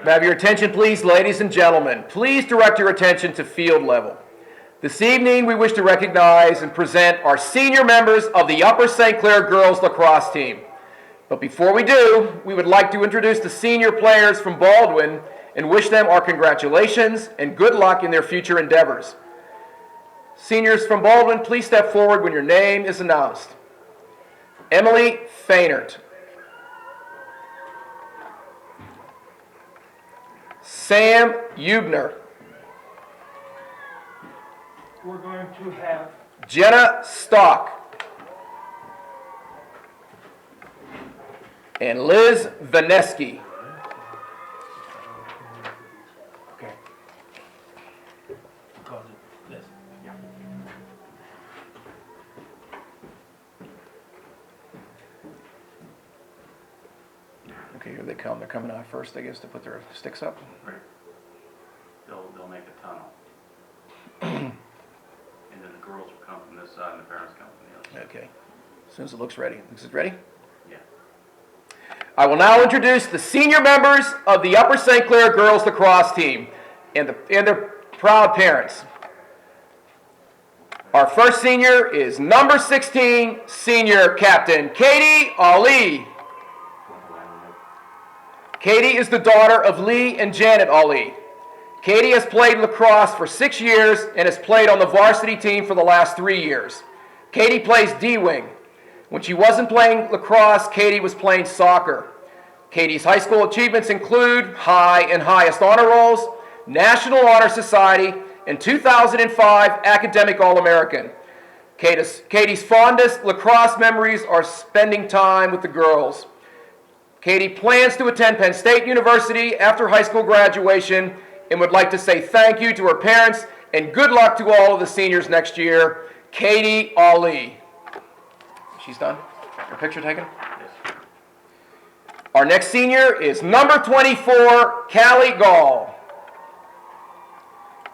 Have your attention, please, ladies and gentlemen. Please direct your attention to field level. This evening, we wish to recognize and present our senior members of the Upper St. Clair girls lacrosse team. But before we do, we would like to introduce the senior players from Baldwin and wish them our congratulations and good luck in their future endeavors. Seniors from Baldwin, please step forward when your name is announced. Emily Fainert. Sam Eubner. We're going to have Jenna Stock. And Liz Vaneski. okay. Call it this. Yeah. Okay, here they come. They're coming out first, I guess, to put their sticks up. Right. They'll make a tunnel. And then the girls will come from this side and the parents come from the other side. Okay. As soon as it looks ready. Is it ready? Yeah. I will now introduce the senior members of the Upper St. Clair girls lacrosse team and their proud parents. Our first senior is number 16, senior captain Katie Ali. Katie is the daughter of Lee and Janet Ali. Katie has played lacrosse for 6 years and has played on the varsity team for the last 3 years. Katie plays D-wing. When she wasn't playing lacrosse, Katie was playing soccer. Katie's high school achievements include high and highest honor rolls, National Honor Society, and 2005 Academic All-American. Katie's fondest lacrosse memories are spending time with the girls. Katie plans to attend Penn State University after high school graduation and would like to say thank you to her parents and good luck to all of the seniors next year. Katie Ali. She's done? Her picture taken? Yes. Our next senior is number 24, Callie Gall.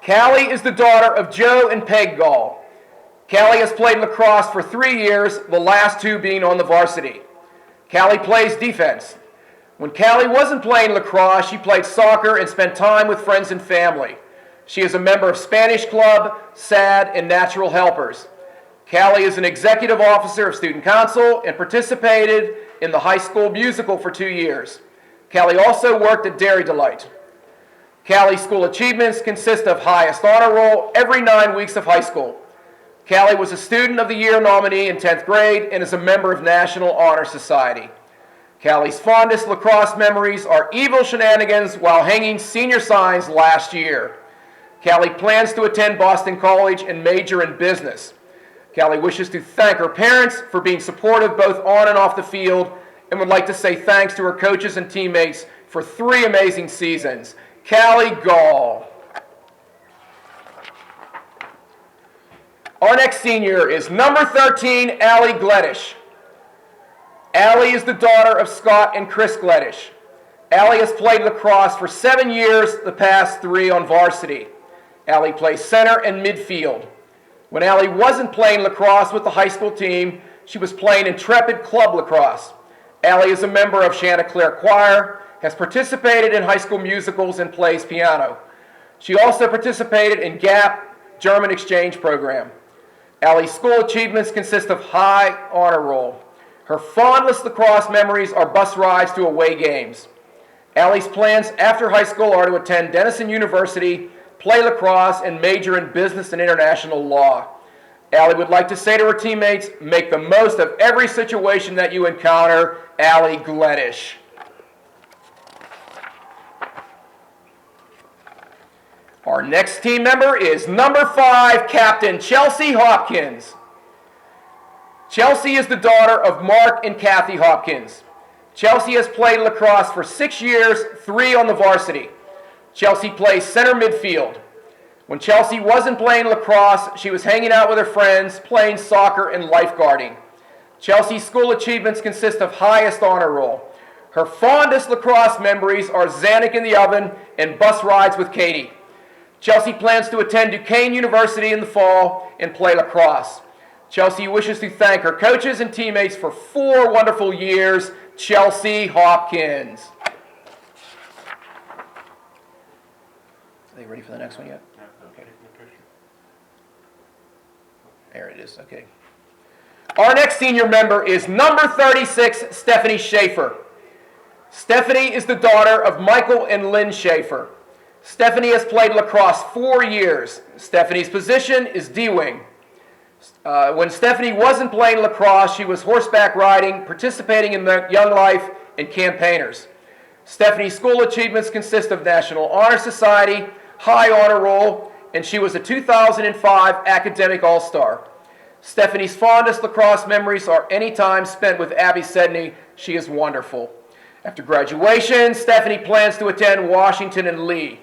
Callie is the daughter of Joe and Peg Gall. Callie has played lacrosse for 3 years, the last 2 being on the varsity. Callie plays defense. When Callie wasn't playing lacrosse, she played soccer and spent time with friends and family. She is a member of Spanish Club, SAD, and Natural Helpers. Callie is an executive officer of Student Council and participated in the high school musical for 2 years. Callie also worked at Dairy Delight. Callie's school achievements consist of highest honor roll every 9 weeks of high school. Callie was a Student of the Year nominee in 10th grade and is a member of National Honor Society. Callie's fondest lacrosse memories are evil shenanigans while hanging senior signs last year. Callie plans to attend Boston College and major in business. Callie wishes to thank her parents for being supportive both on and off the field and would like to say thanks to her coaches and teammates for 3 amazing seasons. Callie Gall. Our next senior is number 13, Allie Gleddish. Allie is the daughter of Scott and Chris Gleddish. Allie has played lacrosse for 7 years, the past 3 on varsity. Allie plays center and midfield. When Allie wasn't playing lacrosse with the high school team, she was playing intrepid club lacrosse. Allie is a member of Chanticleer Choir, has participated in high school musicals, and plays piano. She also participated in GAP German exchange program. Allie's school achievements consist of high honor roll. Her fondest lacrosse memories are bus rides to away games. Allie's plans after high school are to attend Denison University, play lacrosse, and major in business and international law. Allie would like to say to her teammates, make the most of every situation that you encounter. Allie Gleddish. Our next team member is number 5, Captain Chelsea Hopkins. Chelsea is the daughter of Mark and Kathy Hopkins. Chelsea has played lacrosse for 6 years, 3 on the varsity. Chelsea plays center midfield. When Chelsea wasn't playing lacrosse, she was hanging out with her friends, playing soccer and lifeguarding. Chelsea's school achievements consist of highest honor roll. Her fondest lacrosse memories are Zanuck in the oven and bus rides with Katie. Chelsea plans to attend Duquesne University in the fall and play lacrosse. Chelsea wishes to thank her coaches and teammates for 4 wonderful years. Chelsea Hopkins. Are they ready for the next one yet? Okay. Taking the picture. There it is, okay. Our next senior member is number 36, Stephanie Schaefer. Stephanie is the daughter of Michael and Lynn Schaefer. Stephanie has played lacrosse 4 years. Stephanie's position is D-wing. When Stephanie wasn't playing lacrosse, she was horseback riding, participating in the Young Life, and campaigners. Stephanie's school achievements consist of National Honor Society, High Honor Roll, and she was a 2005 Academic All-Star. Stephanie's fondest lacrosse memories are any time spent with Abby Sedney. She is wonderful. After graduation, Stephanie plans to attend Washington and Lee.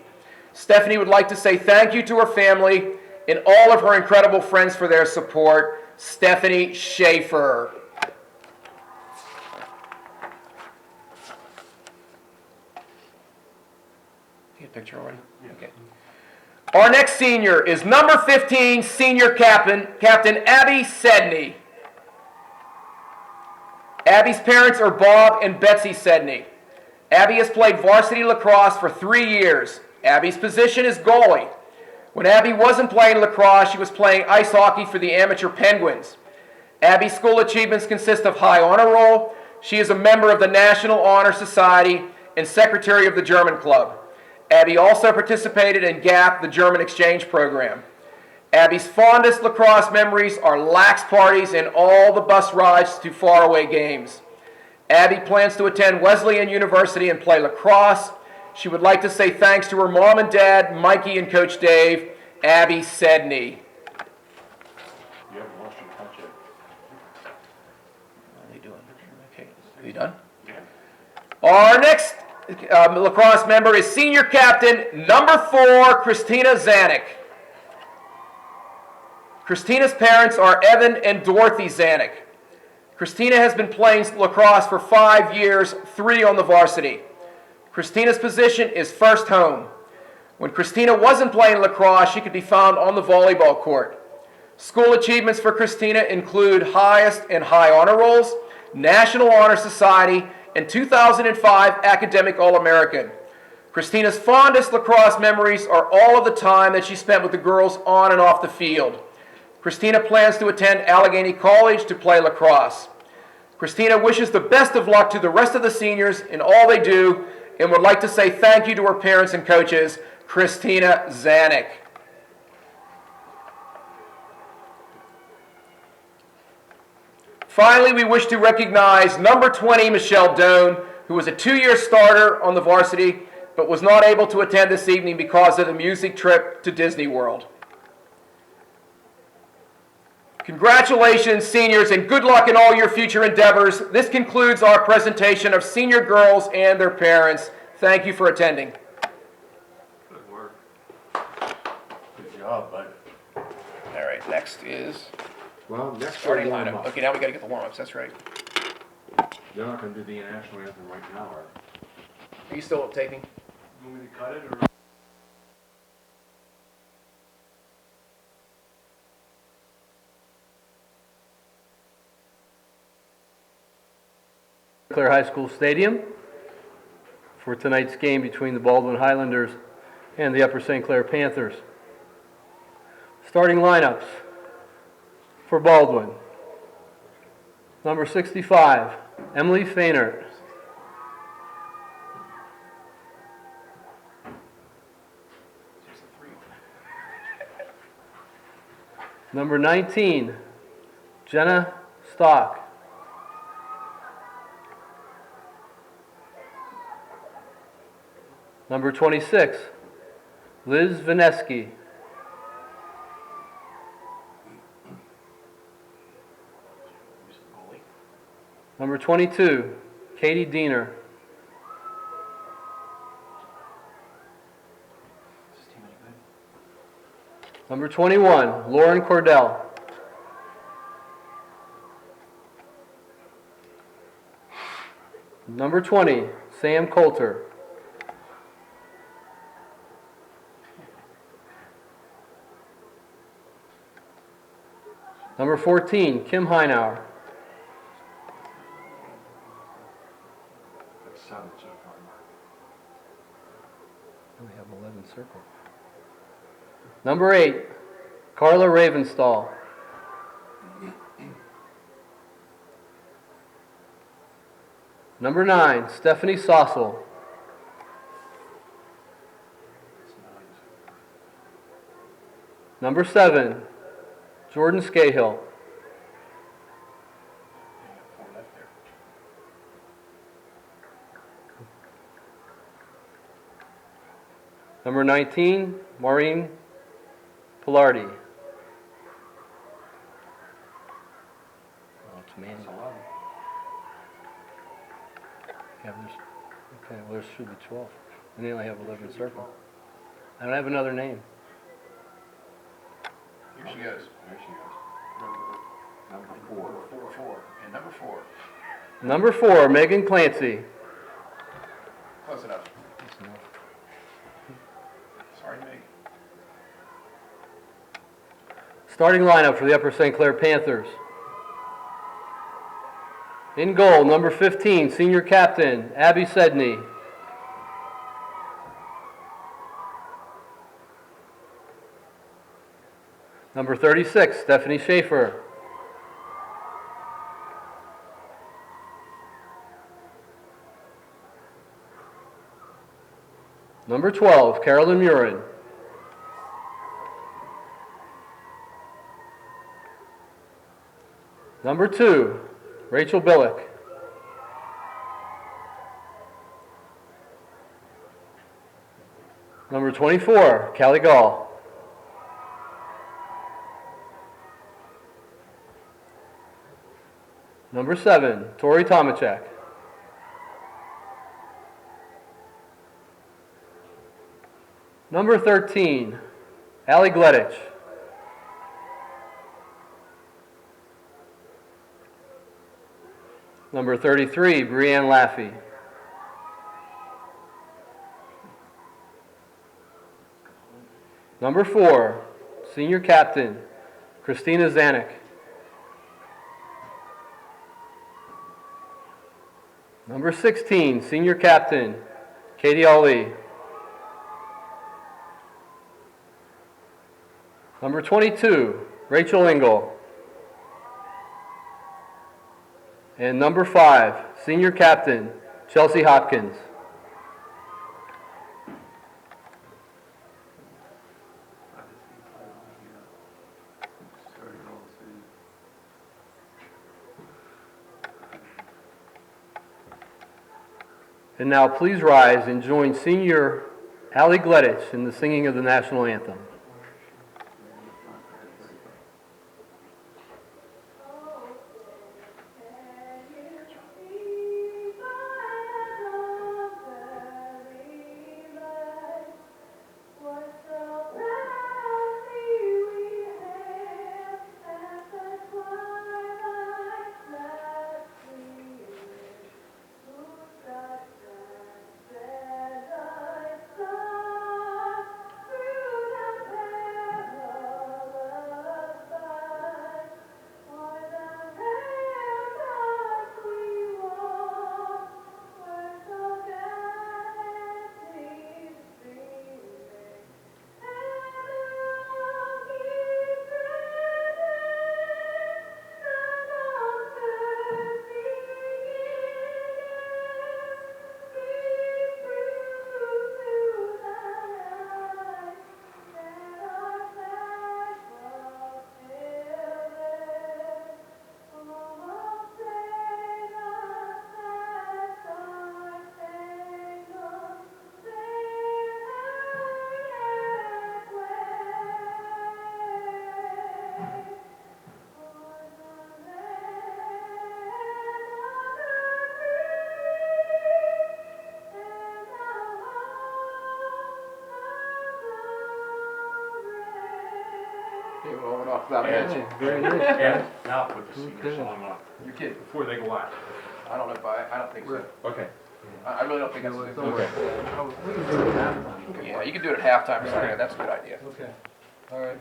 Stephanie would like to say thank you to her family and all of her incredible friends for their support. Stephanie Schaefer. Get a picture already? Okay. Our next senior is number 15, senior captain Abby Sedney. Abby's parents are Bob and Betsy Sedney. Abby has played varsity lacrosse for 3 years. Abby's position is goalie. When Abby wasn't playing lacrosse, she was playing ice hockey for the amateur Penguins. Abby's school achievements consist of High Honor Roll. She is a member of the National Honor Society and secretary of the German Club. Abby also participated in GAP, the German exchange program. Abby's fondest lacrosse memories are lax parties and all the bus rides to faraway games. Abby plans to attend Wesleyan University and play lacrosse. She would like to say thanks to her mom and dad, Mikey and Coach Dave. Abby Sedney. You haven't lost your touch yet. What are they doing? Okay, are you done? Yeah. Our next lacrosse member is senior captain, number 4, Christina Zanuck. Christina's parents are Evan and Dorothy Zanuck. Christina has been playing lacrosse for 5 years, 3 on the varsity. Christina's position is first home. When Christina wasn't playing lacrosse, she could be found on the volleyball court. School achievements for Christina include highest and high honor rolls, National Honor Society, and 2005 Academic All-American. Christina's fondest lacrosse memories are all of the time that she spent with the girls on and off the field. Christina plans to attend Allegheny College to play lacrosse. Christina wishes the best of luck to the rest of the seniors in all they do and would like to say thank you to her parents and coaches, Christina Zanuck. Finally, we wish to recognize number 20, Michelle Doan, who was a 2-year starter on the varsity, but was not able to attend this evening because of the music trip to Disney World. Congratulations, seniors, and good luck in all your future endeavors. This concludes our presentation of senior girls and their parents. Thank you for attending. Good work. Good job, bud. All right, next is Well, next starting warm lineup. up. Okay, now we got to get the warm-ups. That's right. They're not going to do the national anthem right now, are Are you still taping? You want me to cut it or? Clare High School Stadium for tonight's game between the Baldwin Highlanders and the Upper St. Clair Panthers. Starting lineups for Baldwin. Number 65, Emily Fainert. Number 19, Jenna Stock. Number 26, Liz Vaneski. Number 22, Katie Diener. Number 21, Lauren Cordell. Number 20, Sam Coulter. Number 14, Kim Heinauer. That sounded so far. We have 11 circled. Number 8, Carla Ravenstall. Number 9, Stephanie Sossel. Number 7, Jordan Scahill. Four left there. Number 19, Maureen Pilardi. Oh, it's Manny. Yeah, okay, well, there should be 12. And they only have 11 circled. I don't have another name. Here she goes. There she goes. Number four. And number 4. Number 4, Megan Clancy. Close enough. Sorry, Meg. Starting lineup for the Upper St. Clair Panthers. In goal, number 15, senior captain, Abby Sedney. Number 36, Stephanie Schaefer. Number 12, Carolyn Murin. Number 2, Rachel Billick. Number 24, Callie Gall. Number 7, Tori Tomachek. Number 13, Allie Gleditch. Number 33, Brianne Laffey. Number 4, senior captain, Christina Zanuck. Number 16, senior captain, Katie Ali. Number 22, Rachel Engel. And number 5, senior captain, Chelsea Hopkins. And now please rise and join senior Allie Gleditch in the singing of the national anthem. Okay, well, we're off without a hitch. Very nice. And now put the senior Okay. song on. You're kidding. Before they go live. I don't know if I don't think so. Okay. I really don't think that's a good Okay. Yeah, you can do it at halftime or something. That's a good idea. Okay. All right.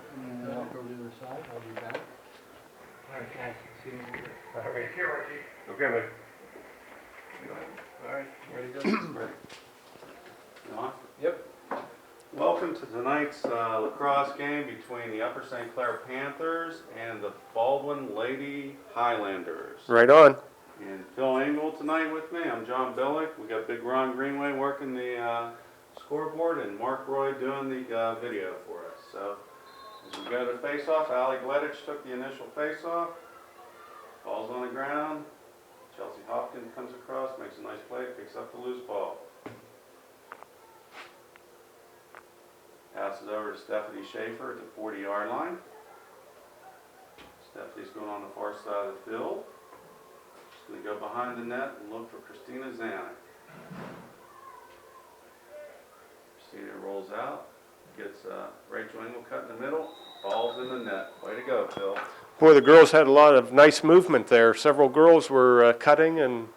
I'll go to the other side. I'll be back. All right, guys. See you in a little bit. Okay, man. All right, ready to go? You on? Yep. Welcome. welcome to tonight's lacrosse game between the Upper St. Clair Panthers and the Baldwin Lady Highlanders. Right on. And Phil Engel tonight with me. I'm John Billick. We got Big Ron Greenway working the scoreboard and Mark Roy doing the video for us. So as we go to face-off, Allie Gleditch took the initial face-off. Ball's on the ground. Chelsea Hopkins comes across, makes a nice play, picks up the loose ball. Passes over to Stephanie Schaefer at the 40-yard line. Stephanie's going on the far side of the field. She's going to go behind the net and look for Christina Zanuck. Christina rolls out, gets Rachel Engel cut in the middle, ball's in the net. Way to go, Phil. Boy, the girls had a lot of nice movement there. Several girls were cutting, and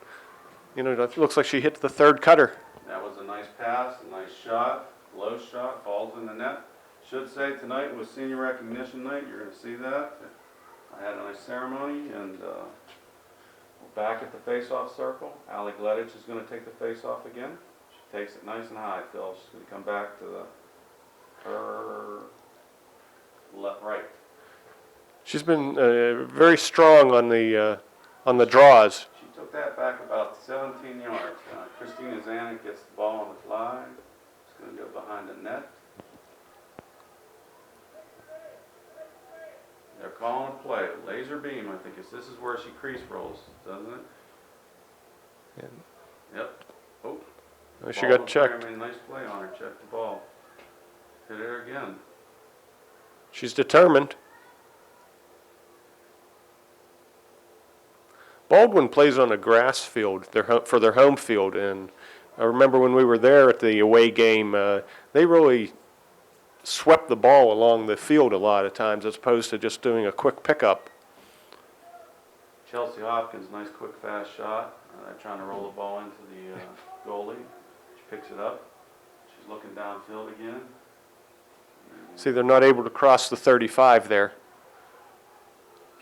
it looks like she hit the third cutter. That was a nice pass, a nice shot, low shot, falls in the net. Should say tonight was senior recognition night. You're going to see that. I had a nice ceremony, and we're back at the face-off circle. Allie Gleditch is going to take the face-off again. She takes it nice and high, Phil. She's going to come back to her left, right. She's been very strong on the draws. She took that back about 17 yards. Christina Zanuck gets the ball on the fly. It's going to go behind the net. They're calling a play. Laser beam, I think. This is where she crease rolls, doesn't it? Yeah. Yep. Oh. She got checked. Made a nice play on her. Checked the ball. Hit her again. She's determined. Baldwin plays on a grass field for their home field, and I remember when we were there at the away game, they really swept the ball along the field a lot of times as opposed to just doing a quick pickup. Chelsea Hopkins, nice quick fast shot. They're trying to roll the ball into the goalie. She picks it up. She's looking downfield again. See, they're not able to cross the 35 there.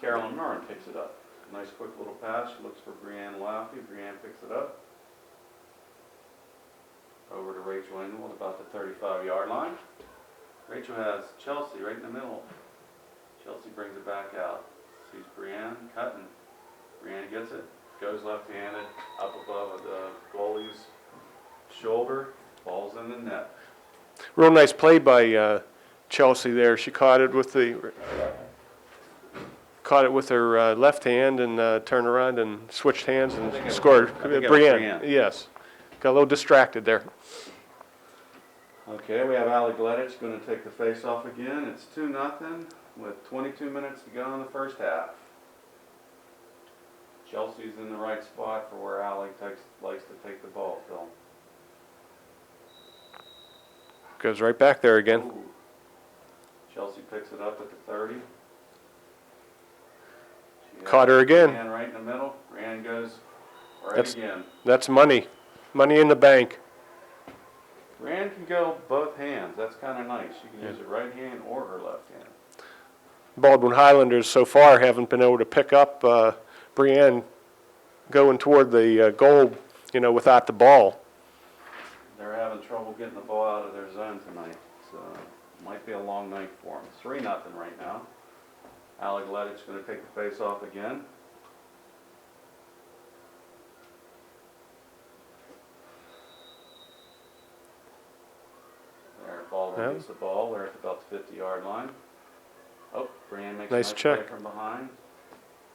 Carolyn Murren picks it up. Nice quick little pass. She looks for Brianne Laffey. Brianne picks it up. Over to Rachel Engel at about the 35-yard line. Rachel has Chelsea right in the middle. Chelsea brings it back out. Sees Brianne cutting. Brianne gets it. Goes left-handed up above the goalie's shoulder. Ball's in the net. Real nice play by Chelsea there. She caught it with her left hand and turned around and switched hands and scored. Brianne, yes. Got a little distracted there. Okay, we have Allie Gleditch going to take the face-off again. It's 2-0 with 22 minutes to go in the first half. Chelsea's in the right spot for where Allie likes to take the ball, Phil. Goes right back there again. Ooh. Chelsea picks it up at the 30. Caught her again. Brianne right in the middle. Brianne goes right again. That's money. Money in the bank. Brianne can go both hands. That's kind of nice. She can use her right hand or her left hand. Baldwin Highlanders so far haven't been able to pick up Brianne going toward the goal, without the ball. They're having trouble getting the ball out of their zone tonight. So it might be a long night for them. 3-0 right now. Allie Gleditch's going to take the face off again. There, Baldwin gets the ball. They're at about the 50-yard line. Oh, Brianne makes nice a nice check play from behind.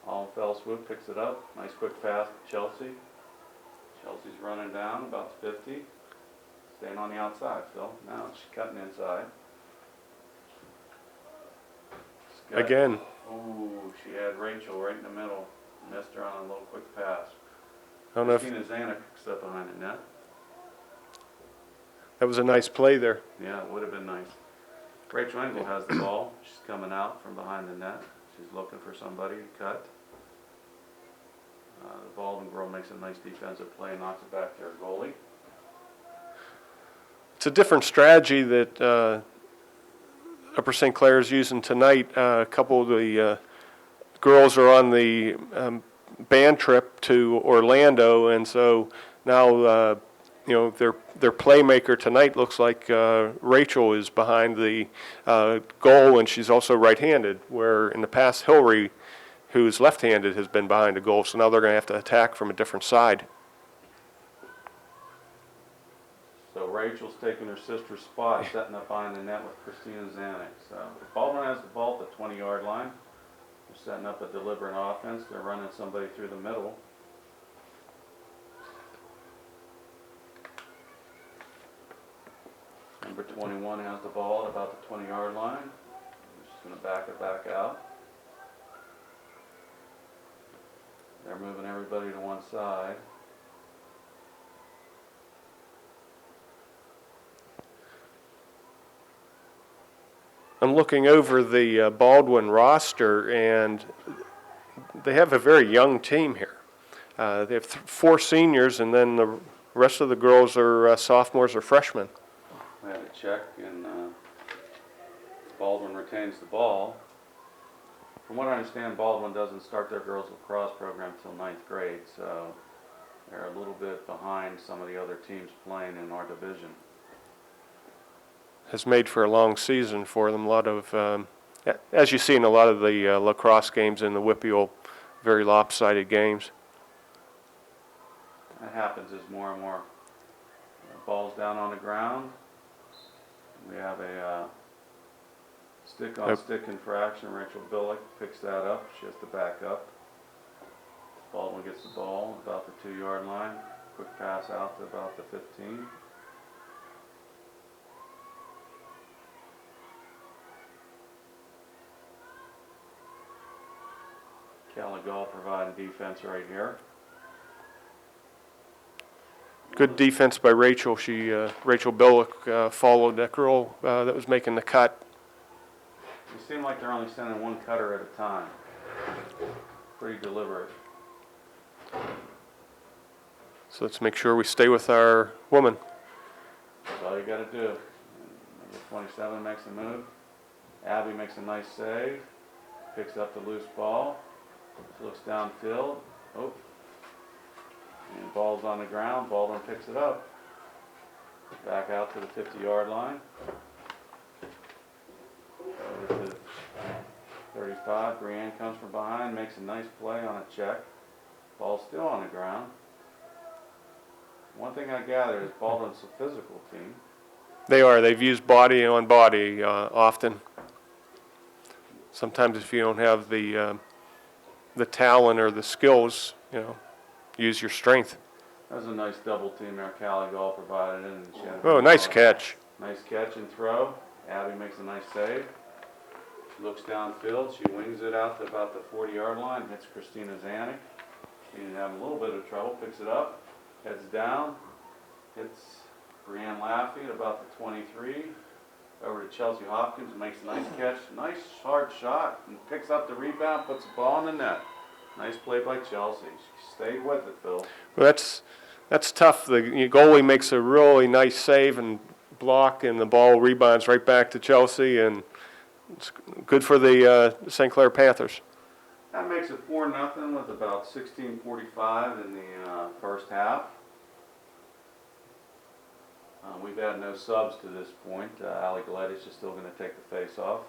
All fell swoop, picks it up. Nice quick pass to Chelsea. Chelsea's running down about the 50. Staying on the outside, Phil. Now she's cutting inside. Again. Ooh, she had Rachel right in the middle. Missed her on a little quick pass. I don't know if Christina Zanuck picks up behind the net. that was a nice play there. Yeah, it would have been nice. Rachel Engel has the ball. She's coming out from behind the net. She's looking for somebody to cut. The Baldwin girl makes a nice defensive play and knocks it back to her goalie. It's a different strategy that Upper St. Clair is using tonight. A couple of the girls are on the band trip to Orlando, and so now their playmaker tonight looks like Rachel is behind the goal, and she's also right-handed, where in the past Hillary, who's left-handed, has been behind the goal, so now they're going to have to attack from a different side. So Rachel's taking her sister's spot, setting up behind the net with Christina Zanuck. So if Baldwin has the ball at the 20-yard line, they're setting up a deliberate offense. They're running somebody through the middle. Number 21 has the ball at about the 20-yard line. They're just going to back it back out. They're moving everybody to one side. I'm looking over the Baldwin roster, and they have a very young team here. They have 4 seniors, and then the rest of the girls are sophomores or freshmen. We had a check, and Baldwin retains the ball. From what I understand, Baldwin doesn't start their girls lacrosse program till 9th grade, so they're a little bit behind some of the other teams playing in our division. Has made for a long season for them. A lot of, as you see in a lot of the lacrosse games in the Whippeal, very lopsided games. That happens as more and more balls down on the ground. We have a stick-on-stick infraction. Rachel Billick picks that up. She has to back up. Baldwin gets the ball about the 2-yard line. Quick pass out to about the 15. Caligal providing defense right here. Good defense by Rachel. Rachel Billick followed that girl that was making the cut. It seems like they're only sending one cutter at a time. Pretty deliberate. So let's make sure we stay with our woman. That's all you got to do. Number 27 makes a move. Abby makes a nice save. Picks up the loose ball. She looks downfield. Oh. And ball's on the ground. Baldwin picks it up. Back out to the 50-yard line. Over to 35. Brienne comes from behind, makes a nice play on a check. Ball's still on the ground. One thing I gather is Baldwin's a physical team. They are. They've used body on body often. Sometimes if you don't have the talent or the skills, use your strength. That was a nice double team there. Caligal provided it. And she had Oh, nice catch. Nice catch and throw. Abby makes a nice save. She looks downfield. She wings it out to about the 40-yard line. Hits Christina Zanuck. She's having a little bit of trouble. Picks it up. Heads down. Hits Brienne Laffey at about the 23. Over to Chelsea Hopkins. Makes a nice catch. Nice hard shot. And picks up the rebound. Puts the ball in the net. Nice play by Chelsea. She stayed with it, Phil. Well, that's tough. The goalie makes a really nice save and block, and the ball rebounds right back to Chelsea, and it's good for the St. Clair Panthers. That makes it 4-0 with about 16:45 in the first half. We've had no subs to this point. Allie Galetti's is still going to take the face off.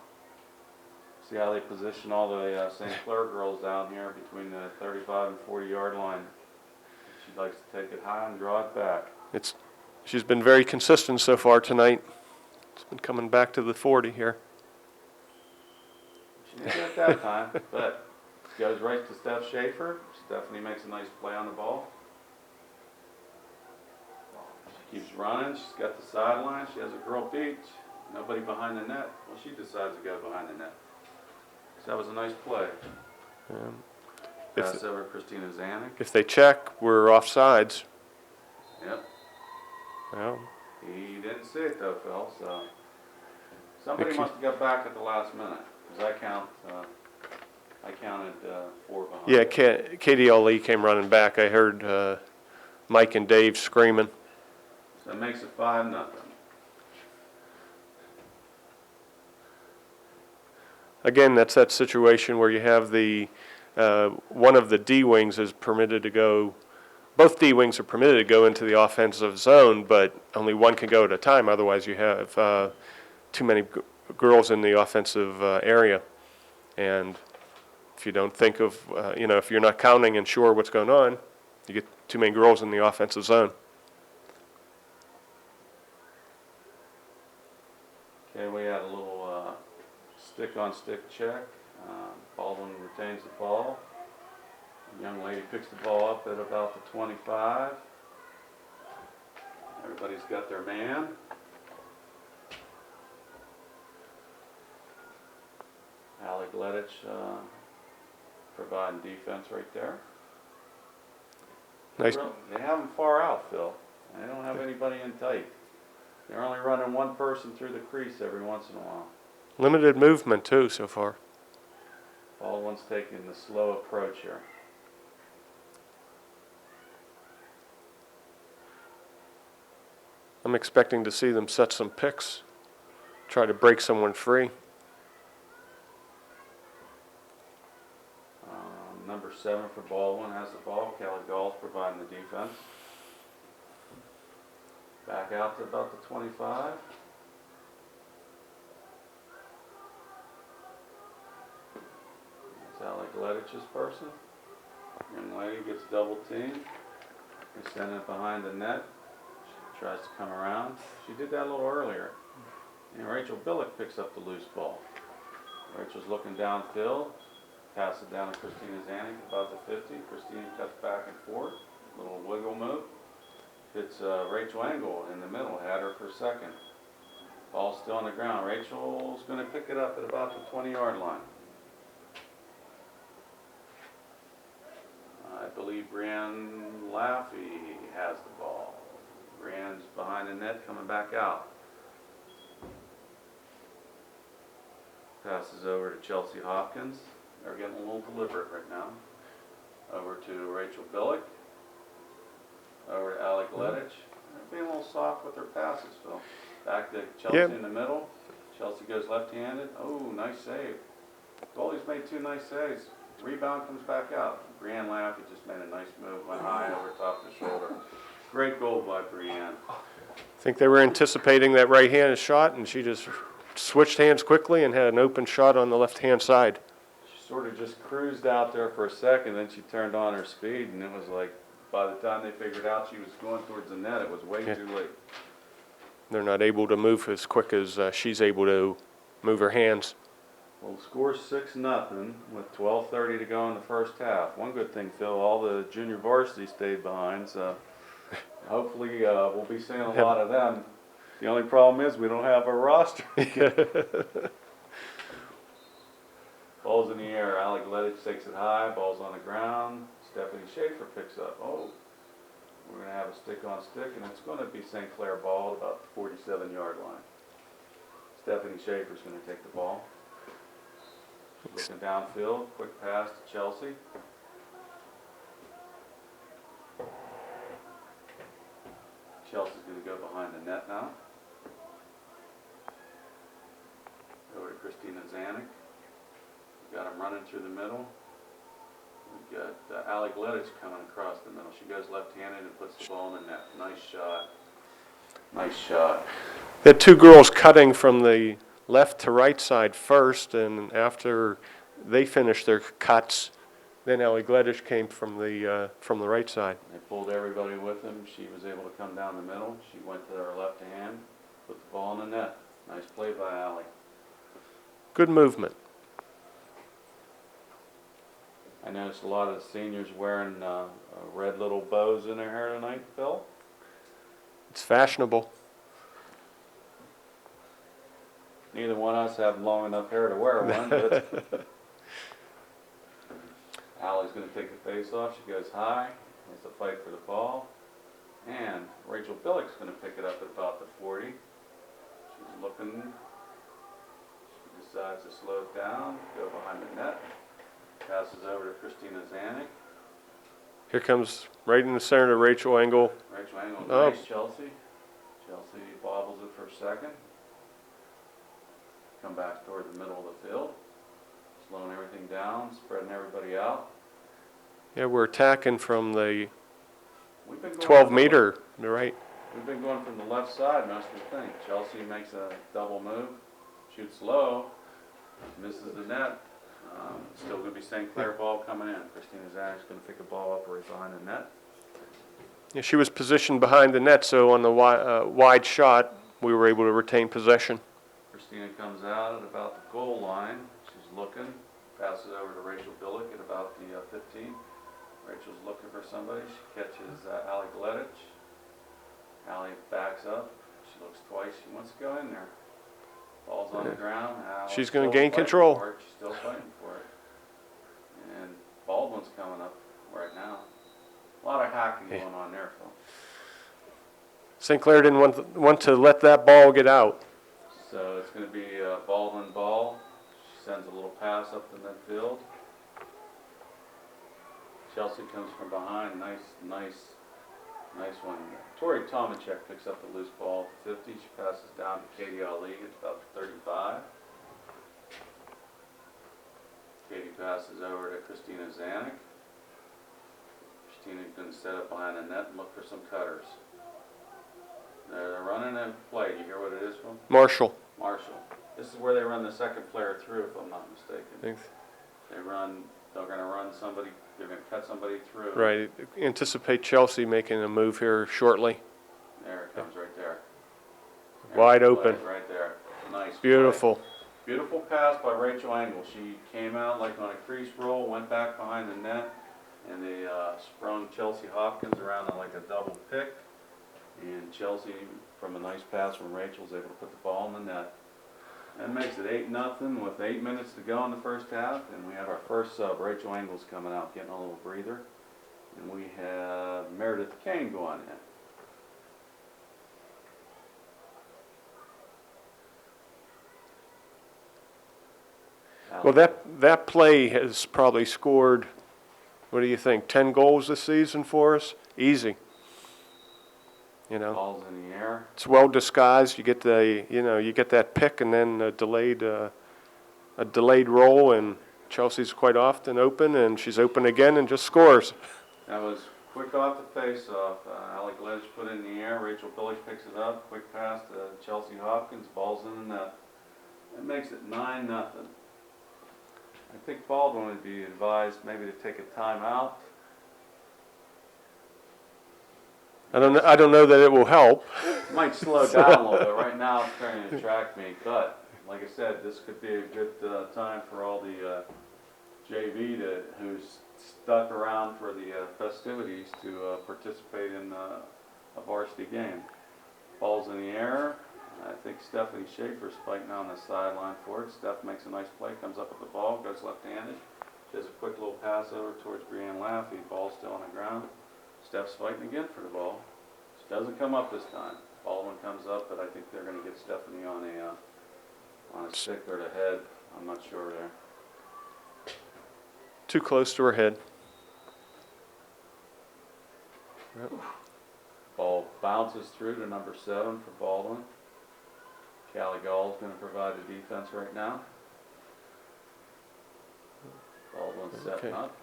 See how they position all the St. Clair girls down here between the 35 and 40-yard line. She likes to take it high and draw it back. She's been very consistent so far tonight. It's been coming back to the 40 here. She didn't get it that time, but goes right to Steph Schaefer. Stephanie makes a nice play on the ball. She keeps running. She's got the sideline. She has a girl beat. Nobody behind the net. Well, she decides to go behind the net. So that was a nice play. Pass over Christina Zanuck. If they check, we're offsides. Yep. Well, He didn't see it though, Phil, so somebody must have got back at the last minute. Because I counted 4 behind. yeah, KDL Lee came running back. I heard Mike and Dave screaming. So it makes it 5-0. Again, that's that situation where you have one of the D wings is permitted to go both D-wings are permitted to go into the offensive zone, but only one can go at a time, otherwise you have too many girls in the offensive area. And if you don't think of, if you're not counting and sure what's going on, you get too many girls in the offensive zone. Okay, we had a little stick-on-stick check. Baldwin retains the ball. The young lady picks the ball up at about the 25. Everybody's got their man. Allie Gleditch providing defense right there. Nice. They have them far out, Phil. They don't have anybody in tight. They're only running one person through the crease every once in a while. Limited movement too so far. Baldwin's taking the slow approach here. I'm expecting to see them set some picks, try to break someone free. Number 7 for Baldwin has the ball. Kelly Gall's providing the defense. Back out to about the 25. That's Allie Gleditch's person. Young lady gets double teamed. They send it behind the net. She tries to come around. She did that a little earlier. And Rachel Billick picks up the loose ball. Rachel's looking downfield. Pass it down to Christina Zanuck about the 50. Christina cuts back and forth. Little wiggle move. Hits Rachel Engel in the middle. Had her for second. Ball's still on the ground. Rachel's going to pick it up at about the 20-yard line. I believe Brianne Laffey has the ball. Brianne's behind the net coming back out. Passes over to Chelsea Hopkins. They're getting a little deliberate right now. Over to Rachel Billick. Over to Allie Gleditch. They're being a little soft with their passes, Phil. Back to Chelsea in the middle. Chelsea goes left-handed. Oh, nice save. Goalie's made 2 nice saves. Rebound comes back out. Brianne Laffey just made a nice move. Went high over top the shoulder. Great goal by Brianne. I think they were anticipating that right-handed shot, and she just switched hands quickly and had an open shot on the left-hand side. She sort of just cruised out there for a second, then she turned on her speed, and it was like, by the time they figured out she was going towards the net, it was way too late. They're not able to move as quick as she's able to move her hands. Well, the score's 6-0 with 12:30 to go in the first half. One good thing, Phil, all the junior varsity stayed behind, so hopefully we'll be seeing a lot of them. The only problem is we don't have a roster. Ball's in the air. Allie Gleditch takes it high. Ball's on the ground. Stephanie Schaefer picks up. Oh, we're going to have a stick-on-stick, and it's going to be St. Clair ball at about the 47-yard line. Stephanie Schaefer's going to take the ball. Looking downfield. Quick pass to Chelsea. Chelsea's going to go behind the net now. Over to Christina Zanuck. We've got him running through the middle. We've got Allie Gleditch coming across the middle. She goes left-handed and puts the ball in the net. Nice shot. Nice shot. They had 2 girls cutting from the left to right side first, and after they finished their cuts, then Allie Gleditch came from the right side. They pulled everybody with them. She was able to come down the middle. She went to her left hand, put the ball in the net. Nice play by Allie. Good movement. I noticed a lot of the seniors wearing red little bows in their hair tonight, Phil. It's fashionable. Neither one of us have long enough hair to wear one, but Allie's going to take the face off. She goes high. Wants to fight for the ball. And Rachel Billick's going to pick it up at about the 40. She's looking. She decides to slow it down, go behind the net. Passes over to Christina Zanuck. Here comes right in the center to Rachel Engel. Rachel Engel, Oh. nice Chelsea. Chelsea bobbles it for a second. Come back toward the middle of the field. Slowing everything down, spreading everybody out. Yeah, we're attacking from the We've been going 12 from the- meter, right? We've been going from the left side most of the thing. Chelsea makes a double move, shoots low, misses the net. Still gonna be St. Clair ball coming in. Christina Zanik's gonna pick a ball up right behind the net. Yeah, she was positioned behind the net, so on the wide shot, we were able to retain possession. Christina comes out at about the goal line. She's looking, passes over to Rachel Billick at about the 15. Rachel's looking for somebody. She catches Allie Gleditch. Allie backs up. She looks twice. She wants to go in there. Ball's on the ground. Allie's She's gonna still gain fighting control. for it. She's still fighting for it. And Baldwin's coming up right now. A lot of hacking going on there, Phil. St. Clair didn't want to let that ball get out. So it's going to be a Baldwin ball. She sends a little pass up the midfield. Chelsea comes from behind. Nice one. Tori Tomachek picks up the loose ball at the 50. She passes down to Katie Ali at about the 35. Katie passes over to Christina Zanik. Christina's going to set up behind the net and look for some cutters. They're running a play. You hear what it is from? Marshall. Marshall. This is where they run the second player through, if I'm not mistaken. Thanks. They're going to run somebody, they're going to cut somebody through. Right. Anticipate Chelsea making a move here shortly. There it comes right there. Wide There's the open. play Right there. Nice. play. Beautiful. Beautiful pass by Rachel Engel. She came out like on a crease roll, went back behind the net, and they sprung Chelsea Hopkins around on like a double pick. And Chelsea, from a nice pass from Rachel, was able to put the ball in the net. That makes it 8-0 with 8 minutes to go in the first half. And we have our first sub, Rachel Engels, coming out, getting a little breather. And we have Meredith Kane going in. Well, that play has probably scored, what do you think, 10 goals this season for us? Easy. You know, Ball's in the air. it's well disguised. You get you get that pick and then a delayed roll, and Chelsea's quite often open, and she's open again and just scores. That was quick off the face-off. Allie Gledge put it in the air. Rachel Billich picks it up. Quick pass to Chelsea Hopkins. Ball's in the net. That makes it 9-0. I think Baldwin would be advised maybe to take a timeout. I don't know that it will help. Might slow down a little bit. Right now it's turning to track meet, but like I said, this could be a good time for all the JV who's stuck around for the festivities to participate in a varsity game. Ball's in the air. I think Stephanie Schaefer's fighting on the sideline for it. Steph makes a nice play, comes up with the ball, goes left-handed. She does a quick little pass over towards Brianne Laffey. Ball's still on the ground. Steph's fighting again for the ball. She doesn't come up this time. Baldwin comes up, but I think they're going to get Stephanie on a stick or the head. I'm not sure there. Too close to her head. Yep. Ball bounces through to number 7 for Baldwin. Callie Gall's going to provide the defense right now. Baldwin's setting up.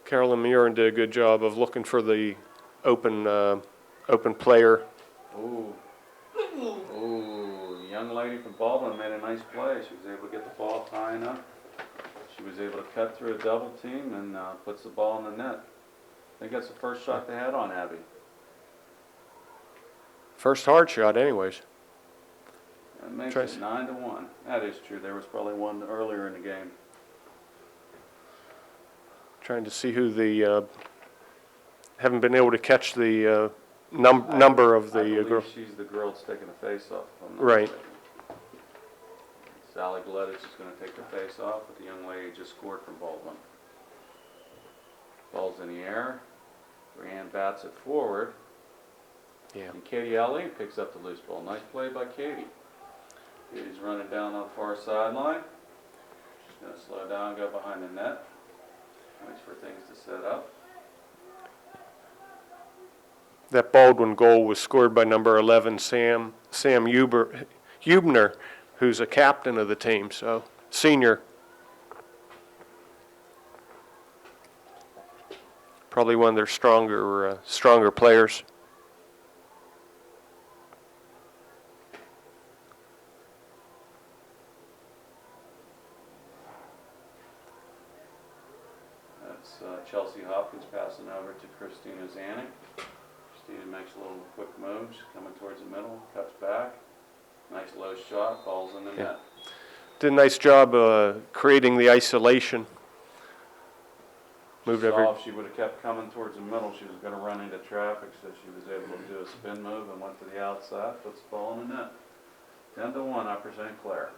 Carolyn Murin did a good job of looking for the open player. Ooh, the young lady from Baldwin made a nice play. She was able to get the ball high enough. She was able to cut through a double team and puts the ball in the net. I think that's the first shot they had on Abby. First hard shot anyways. That makes Trace. it 9-1. That is true. There was probably one earlier in the game. Trying to see who the, haven't been able to catch the number of I the believe girl. she's the girl that's taking the face off. If I'm not Right. mistaken. Sally Gleditch is going to take the face off, but the young lady just scored from Baldwin. Ball's in the air. Brianne bats it forward. Yeah. And Katie Alley picks up the loose ball. Nice play by Katie. Katie's running down on the far sideline. She's going to slow down, go behind the net. Waits for things to set up. That Baldwin goal was scored by number 11, Sam Hubner, who's a captain of the team, so senior. Probably one of their stronger players. That's Chelsea Hopkins passing over to Christina Zanuck. Christina makes a little quick move, she's coming towards the middle, cuts back. Nice low shot, falls in the net. Did a nice job creating the isolation. Moved Saw every. if she would have kept coming towards the middle, she was going to run into traffic, so she was able to do a spin move and went to the outside, puts the ball in the net. 10-1 Upper St. Clair.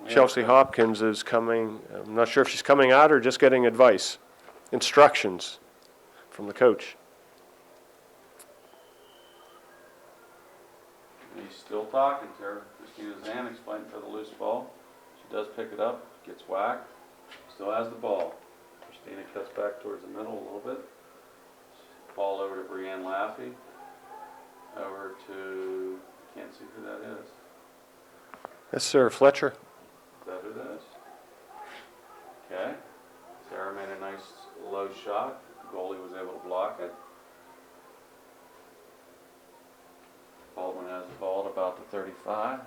Chelsea Hopkins is coming. I'm not sure if she's coming out or just getting advice, instructions from the coach. He's still talking to her. Christina Zanuck's fighting for the loose ball. She does pick it up, gets whacked, still has the ball. Christina cuts back towards the middle a little bit. Ball over to Brianne Laffey. Over to, can't see who that is. That's Sarah Fletcher. Is that who that is? Okay. Sarah made a nice low shot. The goalie was able to block it. Baldwin has the ball at about the 35.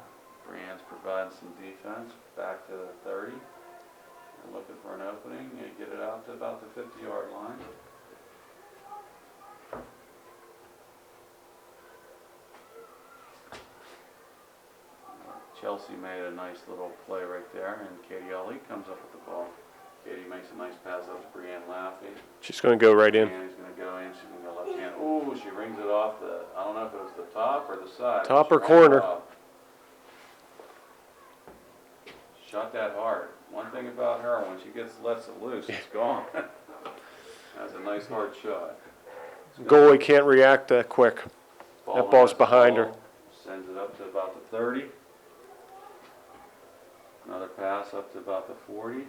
Brianne's providing some defense. Back to the 30. And looking for an opening and get it out to about the 50-yard line. Chelsea made a nice little play right there, and Katie Ali comes up with the ball. Katie makes a nice pass up to Brianne Laffey. She's going to go right in. Brianne's going to go in. She's going to go left hand. Ooh, she rings it off the, I don't know if it was the top or the side. Top She or rang it corner. off. Shot that hard. One thing about her, when she lets it loose, it's gone. That's a nice hard shot. Goalie can't react that quick. That ball's has the behind her. ball, sends it up to about the 30. Another pass up to about the 40.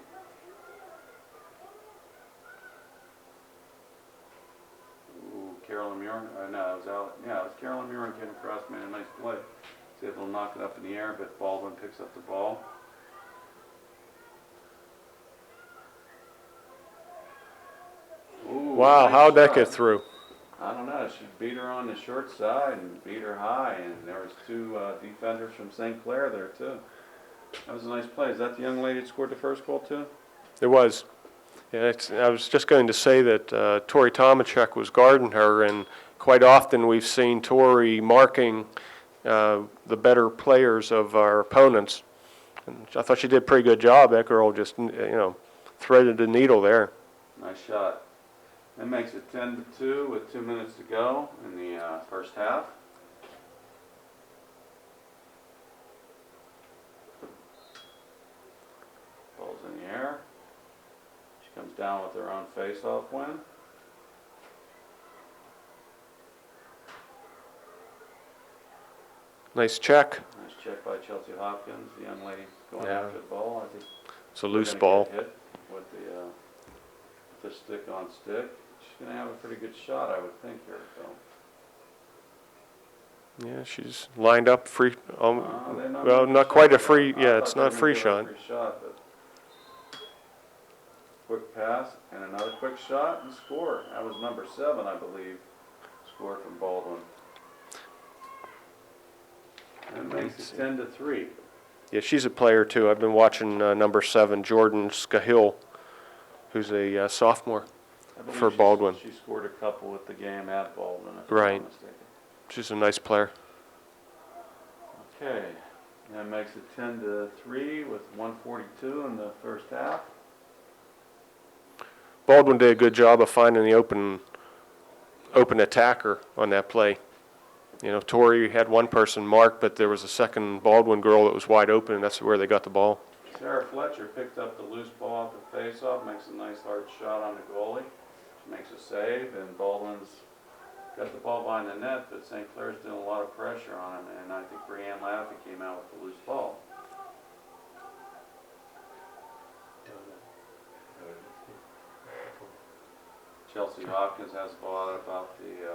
Ooh, Carolyn Murin, no, it was out. Yeah, it was Carolyn Murin came across, made a nice play. Was able to knock it up in the air, but Baldwin picks up the ball. Ooh, Wow, nice how'd that shot. get through? I don't know. She beat her on the short side and beat her high, and there was two defenders from St. Clair there too. That was a nice play. Is that the young lady that scored the first goal too? It was. Yeah, I was just going to say that Tori Tomachek was guarding her, and quite often we've seen Tori marking the better players of our opponents. And I thought she did a pretty good job. That girl just, threaded the needle there. Nice shot. That makes it 10-2 with 2 minutes to go in the first half. Ball's in the air. She comes down with her own face-off win. Nice check. Nice check by Chelsea Hopkins, the young lady going Yeah. after the ball. I think It's a they're loose gonna ball. get hit with the stick on stick. She's going to have a pretty good shot, I would think, here, Phil. Yeah, she's lined up free. They're Well, making not quite a shot. free. I Yeah, thought it's they were not a free gonna give her shot. a free shot, but quick pass and another quick shot and score. That was number 7, I believe. Score from Baldwin. That makes it 10-3. Yeah, she's a player too. I've been watching number 7, Jordan Scahill, who's a sophomore I believe for Baldwin. She scored a couple at the game at Baldwin, if Right. I'm not mistaken. She's a nice player. Okay, that makes it 10-3 with 1:42 in the first half. Baldwin did a good job of finding the open attacker on that play. Tori had one person marked, but there was a second Baldwin girl that was wide open, and that's where they got the ball. Sarah Fletcher picked up the loose ball off the face-off, makes a nice hard shot on the goalie. She makes a save, and Baldwin's got the ball behind the net, but St. Clair's doing a lot of pressure on him, and I think Brianne Laffey came out with the loose ball. Chelsea Hopkins has the ball at about the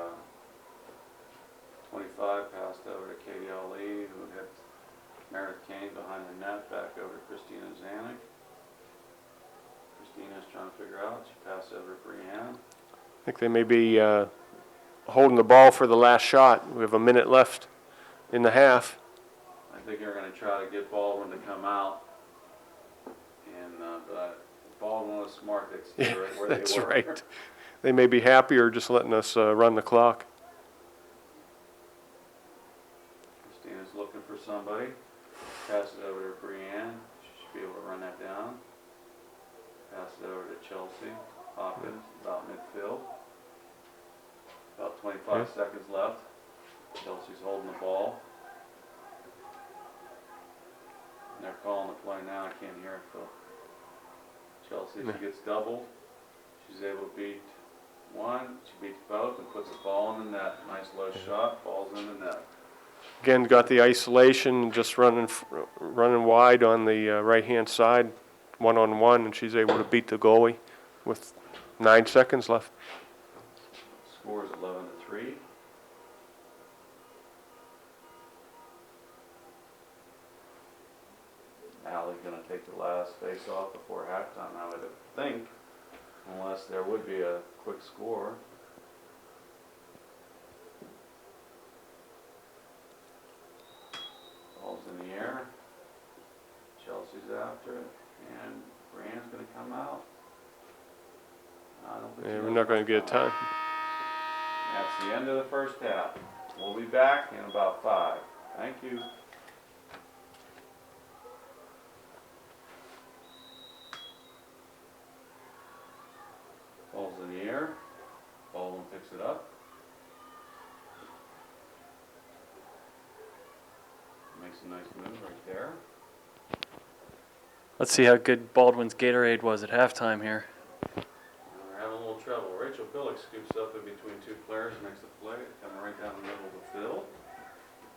25, passed over to Katie Ali, who hit Meredith Kane behind the net, back over to Christina Zanuck. Christina's trying to figure out, she passed over to Brianne. I think they may be holding the ball for the last shot. We have a minute left in the half. I think they're going to try to get Baldwin to come out, and but Baldwin was smart, they stayed right where they were. That's right. They may be happy or just letting us run the clock. Christina's looking for somebody. Pass it over to Brianne. She should be able to run that down. Pass it over to Chelsea Hopkins, about midfield. About 25 seconds left. Chelsea's holding the ball. And they're calling the play now. I can't hear it, Phil. Chelsea, she gets doubled. She's able to beat one. She beats both and puts the ball in the net. Nice low shot. Ball's in the net. Again, got the isolation, just running wide on the right-hand side, one-on-one, and she's able to beat the goalie with 9 seconds left. Score is 11-3. Allie's going to take the last face-off before halftime, I would think, unless there would be a quick score. Ball's in the air. Chelsea's after it, and Brianne's going to come out. I don't think We're not going to get a time. That's the end of the first half. We'll be back in about 5. Thank you. Ball's in the air. Baldwin picks it up. Makes a nice move right there. Let's see how good Baldwin's Gatorade was at halftime here. We're having a little trouble. Rachel Billick scoops up in between two players, makes the play, coming right down the middle of the field.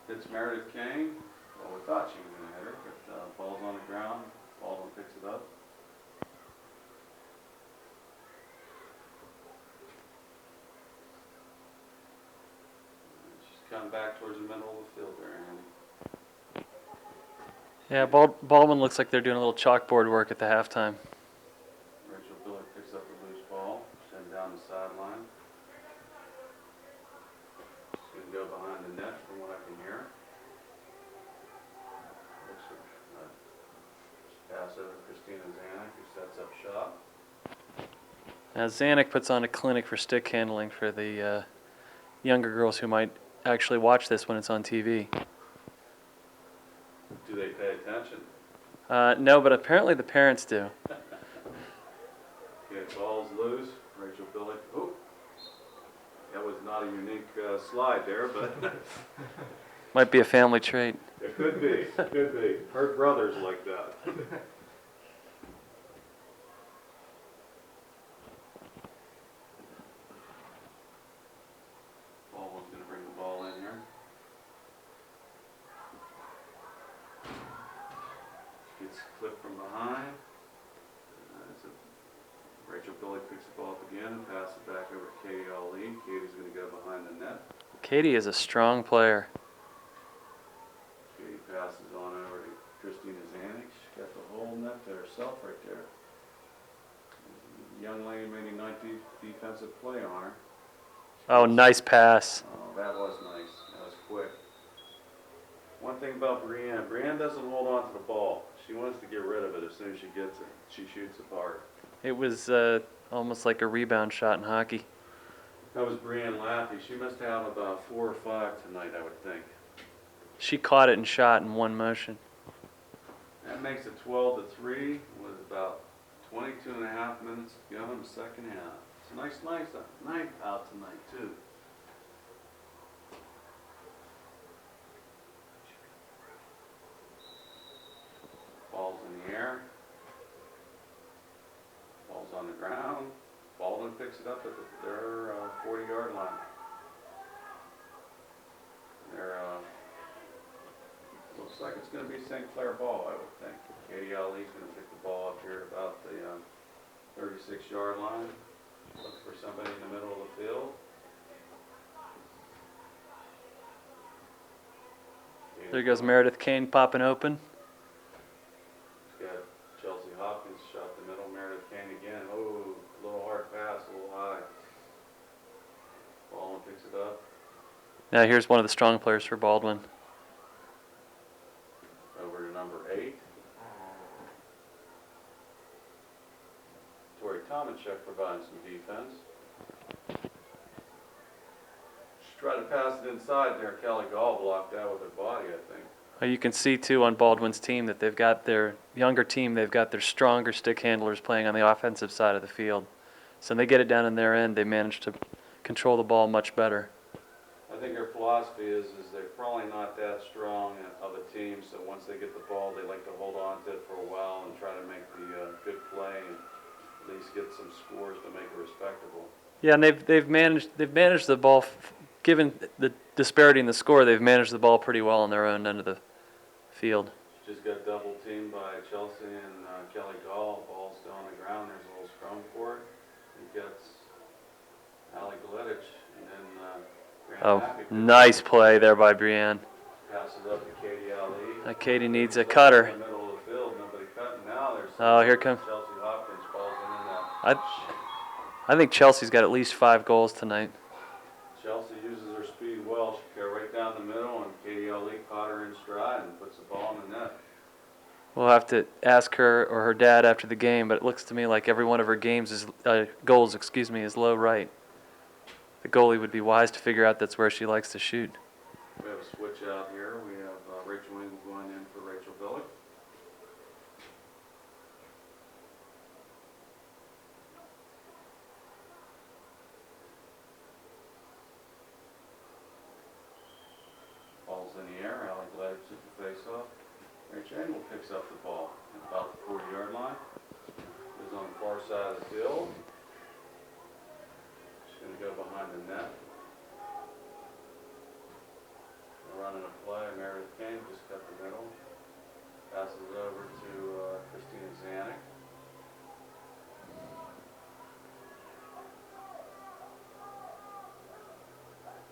Hits Meredith Kane. Well, we thought she was going to hit her, but ball's on the ground. Baldwin picks it up. She's coming back towards the middle of the field there, Andy. Yeah, Baldwin looks like they're doing a little chalkboard work at the halftime. Rachel Billick picks up the loose ball, sends down the sideline. She's going to go behind the net from what I can hear. Looks like pass over to Christina Zanuck, who sets up shop. Now, Zanuck puts on a clinic for stick handling for the younger girls who might actually watch this when it's on TV. Do they pay attention? No, but apparently the parents do. Okay, ball's loose. Rachel Billick. Oh, that was not a unique slide there, but Might be a family trait. it could be. Could be. Her brother's like that. Baldwin's going to bring the ball in here. Gets clipped from behind. Rachel Billick picks the ball up again and passes it back over to Katie Ali. Katie's going to go behind the net. Katie is a strong player. Katie passes on over to Christina Zanuck. She's got the whole net to herself right there. The young lady made a nice defensive play on her. Oh, nice pass. Oh, that was nice. That was quick. One thing about Brianne doesn't hold on to the ball. She wants to get rid of it as soon as she gets it. She shoots apart. It was almost like a rebound shot in hockey. That was Brianne Laffey. She must have about 4 or 5 tonight, I would think. She caught it and shot in one motion. That makes it 12-3 with about 22 and a half minutes to go in the second half. It's a nice night out tonight, too. Ball's in the air. Ball's on the ground. Baldwin picks it up at their 40-yard line. Looks like it's going to be St. Clair ball, I would think. Katie Ali's going to pick the ball up here at about the 36-yard line. Look for somebody in the middle of the field. There goes Meredith Kane popping open. He's got Chelsea Hopkins shot the middle, Meredith Kane again. Oh, a little hard pass, a little high. Baldwin picks it up. Now here's one of the strong players for Baldwin. Over to number 8. Tori Tomanchek providing some defense. She tried to pass it inside there. Kelly Gall blocked that with her body, I think. You can see too on Baldwin's team that they've got their younger team, they've got their stronger stick handlers playing on the offensive side of the field. So when they get it down in their end, they manage to control the ball much better. I think their philosophy is they're probably not that strong of a team, so once they get the ball, they like to hold on to it for a while and try to make the good play and at least get some scores to make it respectable. Yeah, and they've managed the ball, given the disparity in the score, they've managed the ball pretty well on their own end of the field. She just got double teamed by Chelsea and Kelly Gall. Ball's still on the ground. There's a little scrum for it. He gets Ali Gledich and then Grant Oh, Happy nice play there by Brienne. passes up to Katie Ali. Katie needs a cutter. In the middle of the field, nobody cutting. Now there's Oh, here comes. Chelsea Hopkins falls in that. I think Chelsea's got at least 5 goals tonight. Chelsea uses her speed well. She got right down the middle, and Katie Ali caught her in stride and puts the ball in the net. We'll have to ask her or her dad after the game, but it looks to me like every one of her goals is low right. The goalie would be wise to figure out that's where she likes to shoot. We have a switch out here. We have Rachel Engel going in for Rachel Billick. Ball's in the air. Ali Gledich took the face off. Rachel Engel picks up the ball at about the 40-yard line. Is on the far side of the field. She's going to go behind the net. We're running a play. Meredith Kane just cut the middle. Passes it over to Christina Zanuck.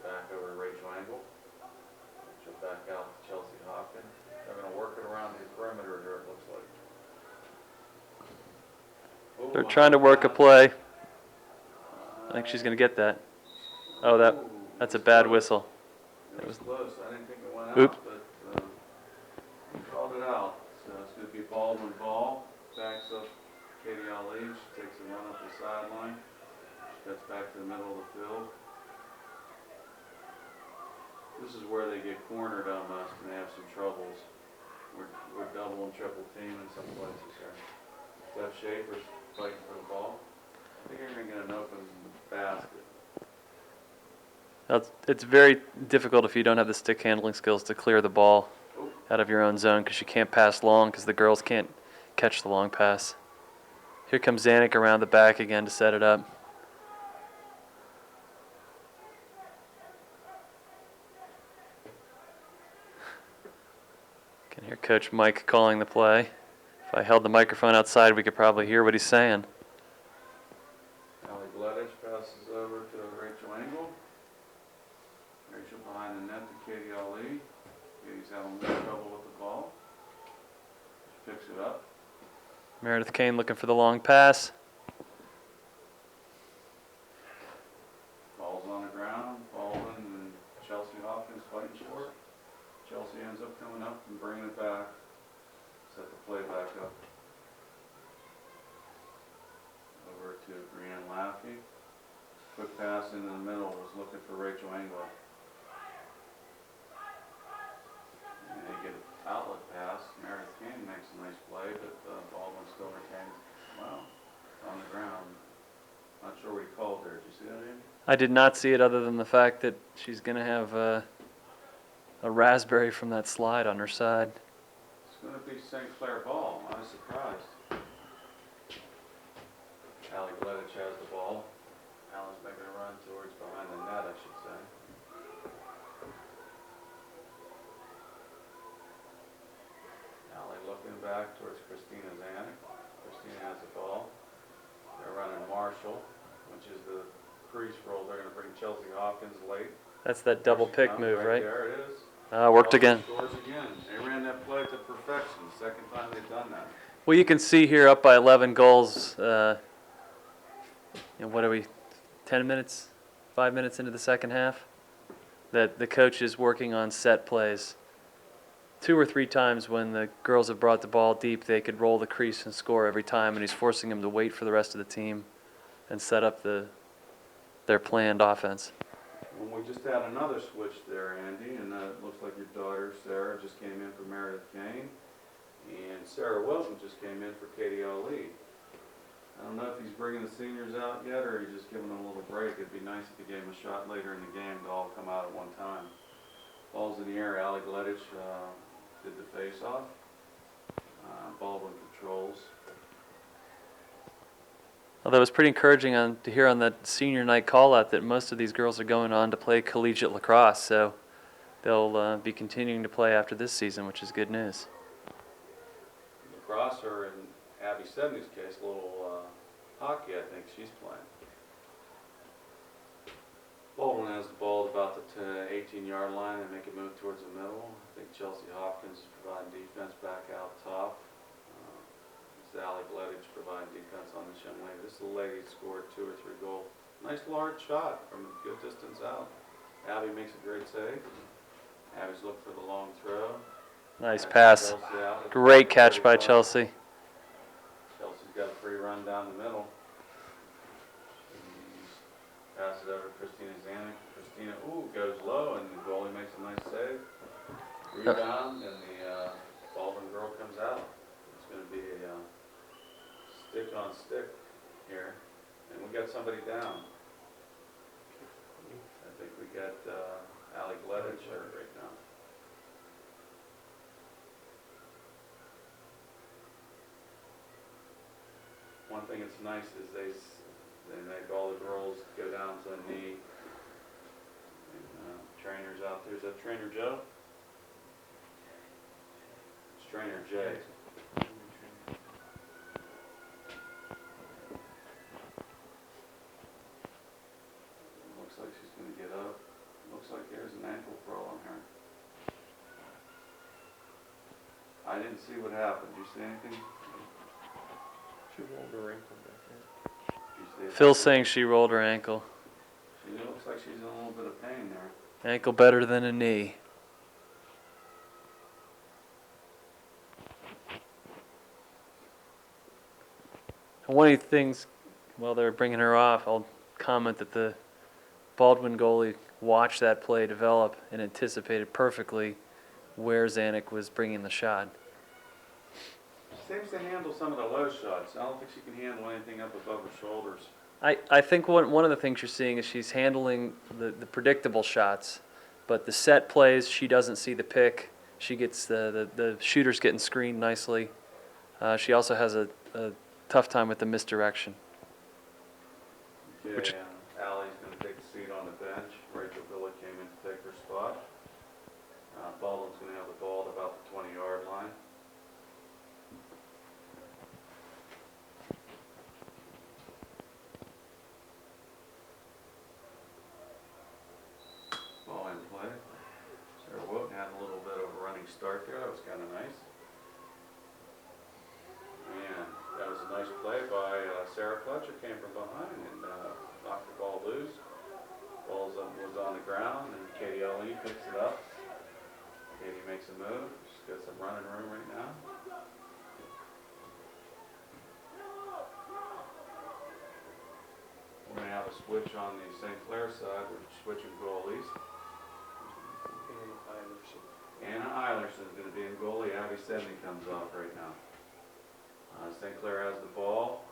Back over to Rachel Engel. Rachel back out to Chelsea Hopkins. They're going to work it around the perimeter here, it looks like. Oh, They're trying to work a play. I think she's going to get that. Oh, that's a bad whistle. It was close. I didn't think it went out, Oop. but he called it out. So it's going to be Baldwin ball. Backs up Katie Ali. She takes a run up the sideline. She gets back to the middle of the field. This is where they get cornered almost and they have some troubles. We're double and triple team in some places here. Steph Schaefer's fighting for the ball. I think you're going to get an open basket. It's very difficult if you don't have the stick handling skills to clear the ball out of your own zone because you can't pass long because the girls can't catch the long pass. Here comes Zanuck around the back again to set it up. Can hear Coach Mike calling the play. If I held the microphone outside, we could probably hear what he's saying. Ali Gledich passes over to Rachel Engel. Rachel behind the net to Katie Ali. Katie's having more trouble with the ball. She picks it up. Meredith Kane looking for the long pass. Ball's on the ground. Baldwin and Chelsea Hopkins fighting for it. Chelsea ends up coming up and bringing it back. Set the play back up. Over to Brienne Laffey. Quick pass into the middle, was looking for Rachel Engel. And they get an outlet pass. Meredith Kane makes a nice play, but Baldwin still retains, well, on the ground. Not sure what he called there. Did you see that, Andy? I did not see it other than the fact that she's going to have a raspberry from that slide on her side. It's going to be St. Clair ball. I was surprised. Ali Gledich has the ball. Alan's making a run towards behind the net, I should say. Ali looking back towards Christina Zanuck. Christina has the ball. They're running Marshall, which is the crease roll. They're going to bring Chelsea Hopkins late. That's that double Here she pick comes, move, right? There it is. Worked again. Scores again. They ran that play to perfection. Second time they've done that. Well, you can see here up by 11 goals. What are we, 10 minutes, 5 minutes into the second half? That the coach is working on set plays. 2 or 3 times when the girls have brought the ball deep, they could roll the crease and score every time, and he's forcing them to wait for the rest of the team and set up their planned offense. Well, we just had another switch there, Andy, and it looks like your daughter, Sarah, just came in for Meredith Kane, and Sarah Wilton just came in for Katie Ali. I don't know if he's bringing the seniors out yet, or he's just giving them a little break. It'd be nice if he gave them a shot later in the game to all come out at one time. Ball's in the air. Allie Gleditch did the face-off. Baldwin controls. Well, that was pretty encouraging to hear on that senior night call-out that most of these girls are going on to play collegiate lacrosse, so they'll be continuing to play after this season, which is good news. Lacrosse, or in Abby Sedney's case, a little hockey, I think she's playing. Baldwin has the ball at about the 18-yard line and make a move towards the middle. I think Chelsea Hopkins is providing defense back out top. It's Allie Gleditch providing defense on this young lady. This little lady scored 2 or 3 goals. Nice large shot from a good distance out. Abby makes a great save. Abby's looking for the long throw. Nice pass. Chelsea out. Great catch by Chelsea. Chelsea's got a free run down the middle. Pass it over to Christina Zanuck. Christina, goes low, and the goalie makes a nice save. Rebound, and the Baldwin girl comes out. It's going to be a stick-on-stick here. And we got somebody down. I think we got Allie Gleditch right now. One thing that's nice is they make all the girls go down to a knee. And, trainers out there. Is that Trainer Joe? It's Trainer Jay. Looks like she's going to get up. Looks like there's an ankle curl on her. I didn't see what happened. Did you see anything? She rolled her ankle back there. Phil's saying she rolled her ankle. She looks like she's in a little bit of pain there. Ankle better than a knee. One of the things, while they're bringing her off, I'll comment that the Baldwin goalie watched that play develop and anticipated perfectly where Zanuck was bringing the shot. She seems to handle some of the low shots. I don't think she can handle anything up above her shoulders. I think one of the things you're seeing is she's handling the predictable shots, but the set plays, she doesn't see the pick. She gets the shooter's getting screened nicely. She also has a tough time with the misdirection. Okay, Which- Allie's going to take a seat on the bench. Rachel Villa came in to take her spot. Baldwin's going to have the ball at about the 20-yard line. Ball in play. Sarah Wilton had a little bit of a running start there. That was kind of nice. And that was a nice play by Sarah Fletcher. Came from behind and knocked the ball loose. Ball was on the ground, and Katie Ali picks it up. Katie makes a move. She's got some running room right now. We're going to have a switch on the St. Clair side. We're switching goalies. Anna Eilerson is going to be in goalie. Abby Sedney comes off right now. St. Clair has the ball.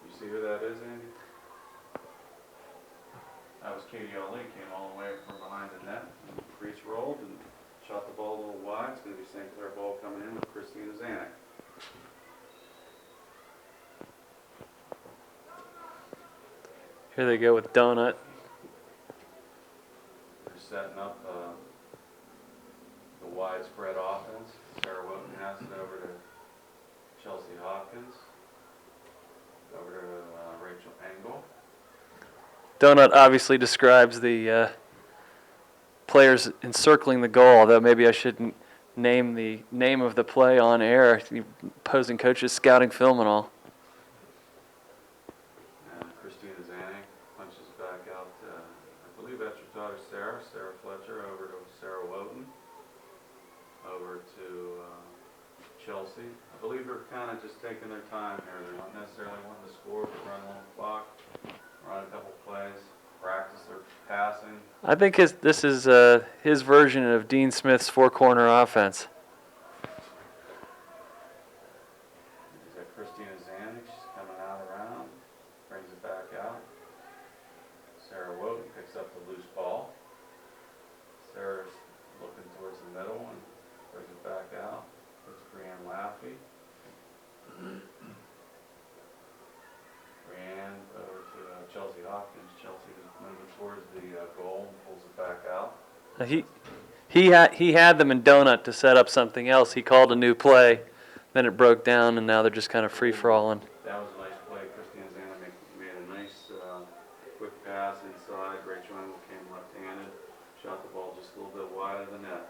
You see who that is, Andy? That was Katie Ali. Came all the way from behind the net. Crease rolled and shot the ball a little wide. It's going to be St. Clair ball coming in with Christina Zanuck. Here they go with Donut. They're setting up the widespread offense. Sarah Wilton has it over to Chelsea Hopkins. Over to Rachel Engel. Donut obviously describes the players encircling the goal, although maybe I shouldn't name the name of the play on air, the opposing coaches scouting film and all. And Christina Zanuck punches back out, I believe that's your daughter Sarah Fletcher, over to Sarah Woden, over to Chelsea. I believe they're kind of just taking their time here. They're not necessarily wanting to score, but run a long clock, run a couple plays, practice their passing. I think this is his version of Dean Smith's four-corner offense. He's got Christina Zanuck, she's coming out around, brings it back out. Sarah Woden picks up the loose ball. Sarah's looking towards the middle and brings it back out. It's Brianne Laffey. Brianne over to Chelsea Hopkins. Chelsea is moving towards the goal and pulls it back out. He had them in donut to set up something else. He called a new play, then it broke down, and now they're just kind of free-for-alling. That was a nice play. Christina Zanuck made a nice quick pass inside. Rachel Engel came left-handed, shot the ball just a little bit wide of the net.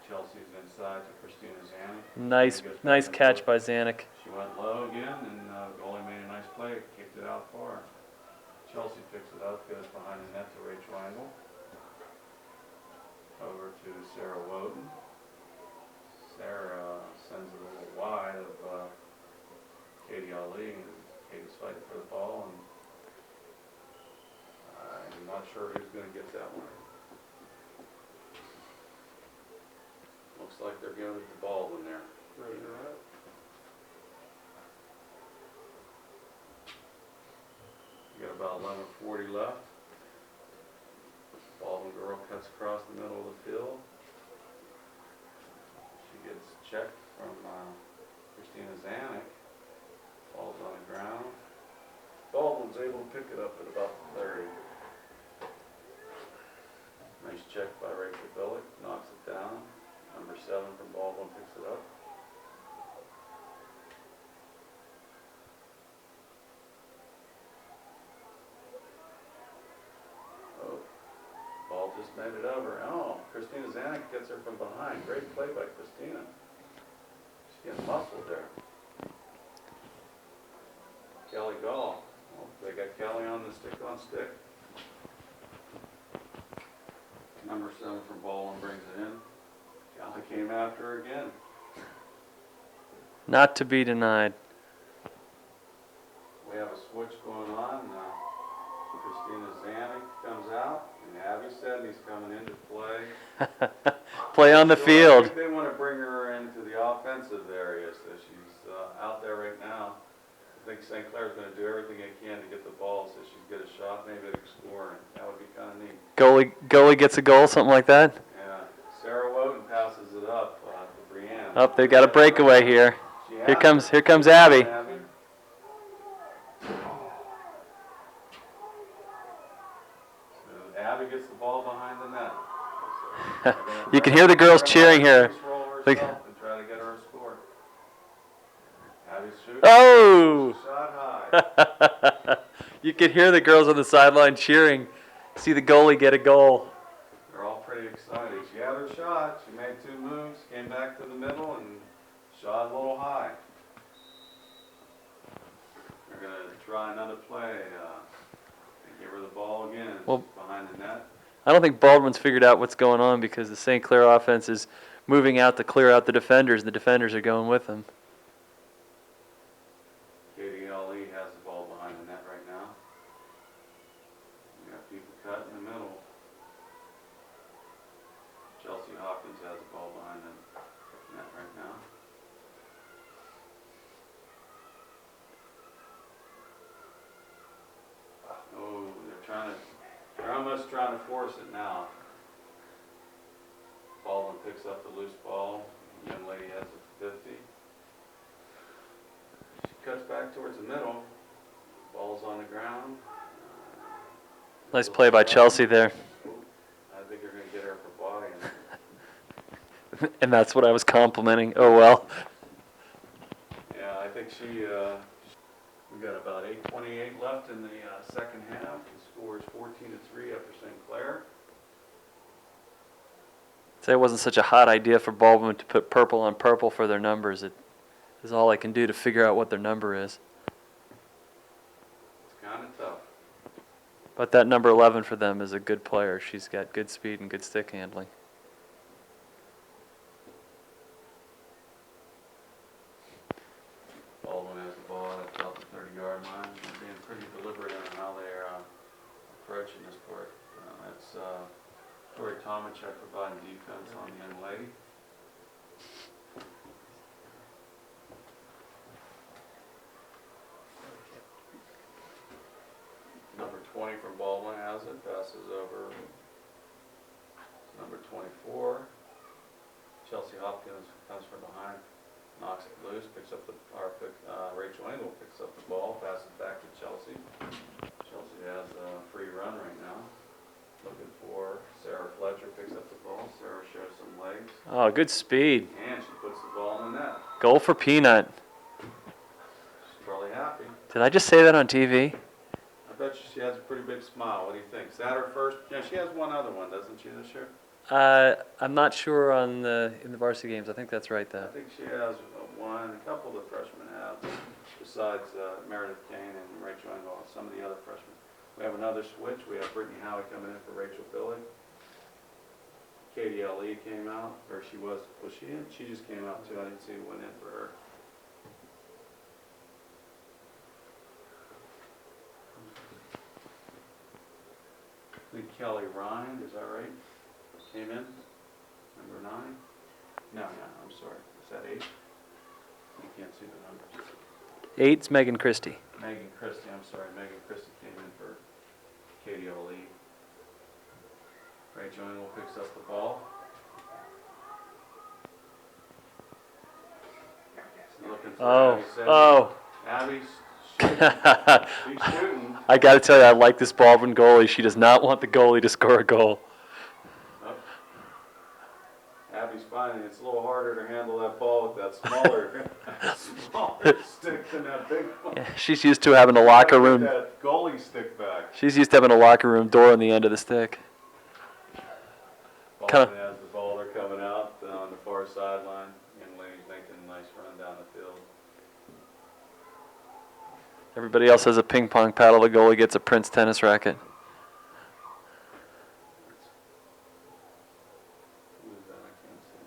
Chelsea's inside to Christina Zanuck. Nice catch by Zanuck. She went low again, and goalie made a nice play, kicked it out far. Chelsea picks it up, goes behind the net to Rachel Engel. Over to Sarah Woden. Sarah sends it a little wide of Katie Ali, and Katie's fighting for the ball, and I'm not sure who's going to get that one. Looks like they're giving it to Baldwin there. You got about 11:40 left. Baldwin girl cuts across the middle of the field. She gets checked from Christina Zanuck. Falls on the ground. Baldwin's able to pick it up at about 30. Nice check by Rachel Billick. Knocks it down. Number 7 from Baldwin picks it up. Oh, ball just made it over. Oh, Christina Zanuck gets her from behind. Great play by Christina. She's getting muscled there. Kelly Gall. Well, they got Kelly on the stick-on-stick. Number 7 from Baldwin brings it in. Kelly came after her again. Not to be denied. We have a switch going on. Christina Zanuck comes out, and Abby said he's coming in to play. Play on the So I field. think they want to bring her into the offensive area, so she's out there right now. I think St. Clair's going to do everything they can to get the ball so she's get a shot, maybe they can score, and that would be kind of neat. Goalie gets a goal, something like that. Yeah, Sarah Woden passes it up to Brianne. Oh, they've got a breakaway here. Here comes Abby. So Abby gets the ball behind the net. You can hear the girls cheering here. And try to get her a score. Abby's shooting. Oh! Shot high. You could hear the girls on the sideline cheering. See the goalie get a goal. They're all pretty excited. She had her shot. She made 2 moves, came back to the middle, and shot a little high. They're going to try another play. Give her the ball again. Well, She's behind the net. I don't think Baldwin's figured out what's going on because the St. Clair offense is moving out to clear out the defenders, and the defenders are going with them. Katie Ali has the ball behind the net right now. We got people cut in the middle. Chelsea Hopkins has the ball behind the net right now. Oh, they're almost trying to force it now. Baldwin picks up the loose ball. The young lady has a 50. She cuts back towards the middle. Ball's on the ground. Nice play by Chelsea there. I think they're going to get her for body. And that's what I was complimenting. Oh, well. Yeah, I think we We got about 8:28 left in the second half. The score is 14-3 after St. Clair. Say it wasn't such a hot idea for Baldwin to put purple on purple for their numbers. It is all I can do to figure out what their number is. It's kind of tough. But that number 11 for them is a good player. She's got good speed and good stick handling. Baldwin has the ball at about the 30-yard line. They're being pretty deliberate on how they're approaching this part. That's Tori Tomachek providing defense on the young lady. Number 20 from Baldwin has it, passes over to number 24. Chelsea Hopkins comes from behind, knocks it loose, Rachel Engel picks up the ball, passes back to Chelsea. Chelsea has a free run right now. Looking for Sarah Fletcher, picks up the ball. Sarah shows some legs, Oh, good speed. and she puts the ball in the net. Goal for Peanut. She's probably happy. Did I just say that on TV? I bet you she has a pretty big smile. What do you think? Is that her first? Yeah, she has one other one, doesn't she, this year? I'm not sure in the varsity games. I think that's right, I though. think she has one. A couple of the freshmen have, besides Meredith Kane and Rachel Engel, some of the other freshmen. We have another switch. We have Brittany Howie coming in for Rachel Billy. Katie L.E. came out, or she was she in? She just came out too. I didn't see who went in for her. I think Kelly Ryan, is that right? Came in, number 9. No, I'm sorry. Is that 8? You can't see the numbers. 8's Megan Christie. Megan Christie, I'm sorry. Megan Christie came in for Katie O'Lee. Rachel Engel picks up the ball. Looking for Abby Sedgwick. Oh. Abby's shooting. She's shooting. I got to tell you, I like this Baldwin goalie. She does not want the goalie to score a goal. Oh. Abby's finding it's a little harder to handle that ball with that smaller stick than that big one. She's used to having a locker room. That goalie stick back. She's used to having a locker room door on the end of the stick. Baldwin has the ball. They're coming out on the far sideline. Young lady's making a nice run down the field. Everybody else has a ping pong paddle. The goalie gets a Prince tennis racket. Who is that? I can't see.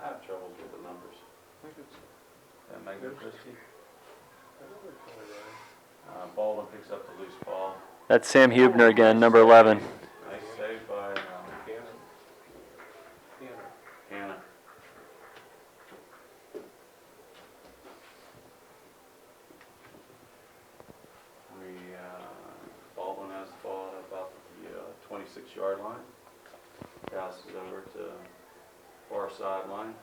I have troubles with the numbers. That Megan Christie. Baldwin picks up the loose ball. That's Sam Hubner again, number 11. Nice save by Hannah. Baldwin has the ball at about the 26-yard line. Passes over to far sideline.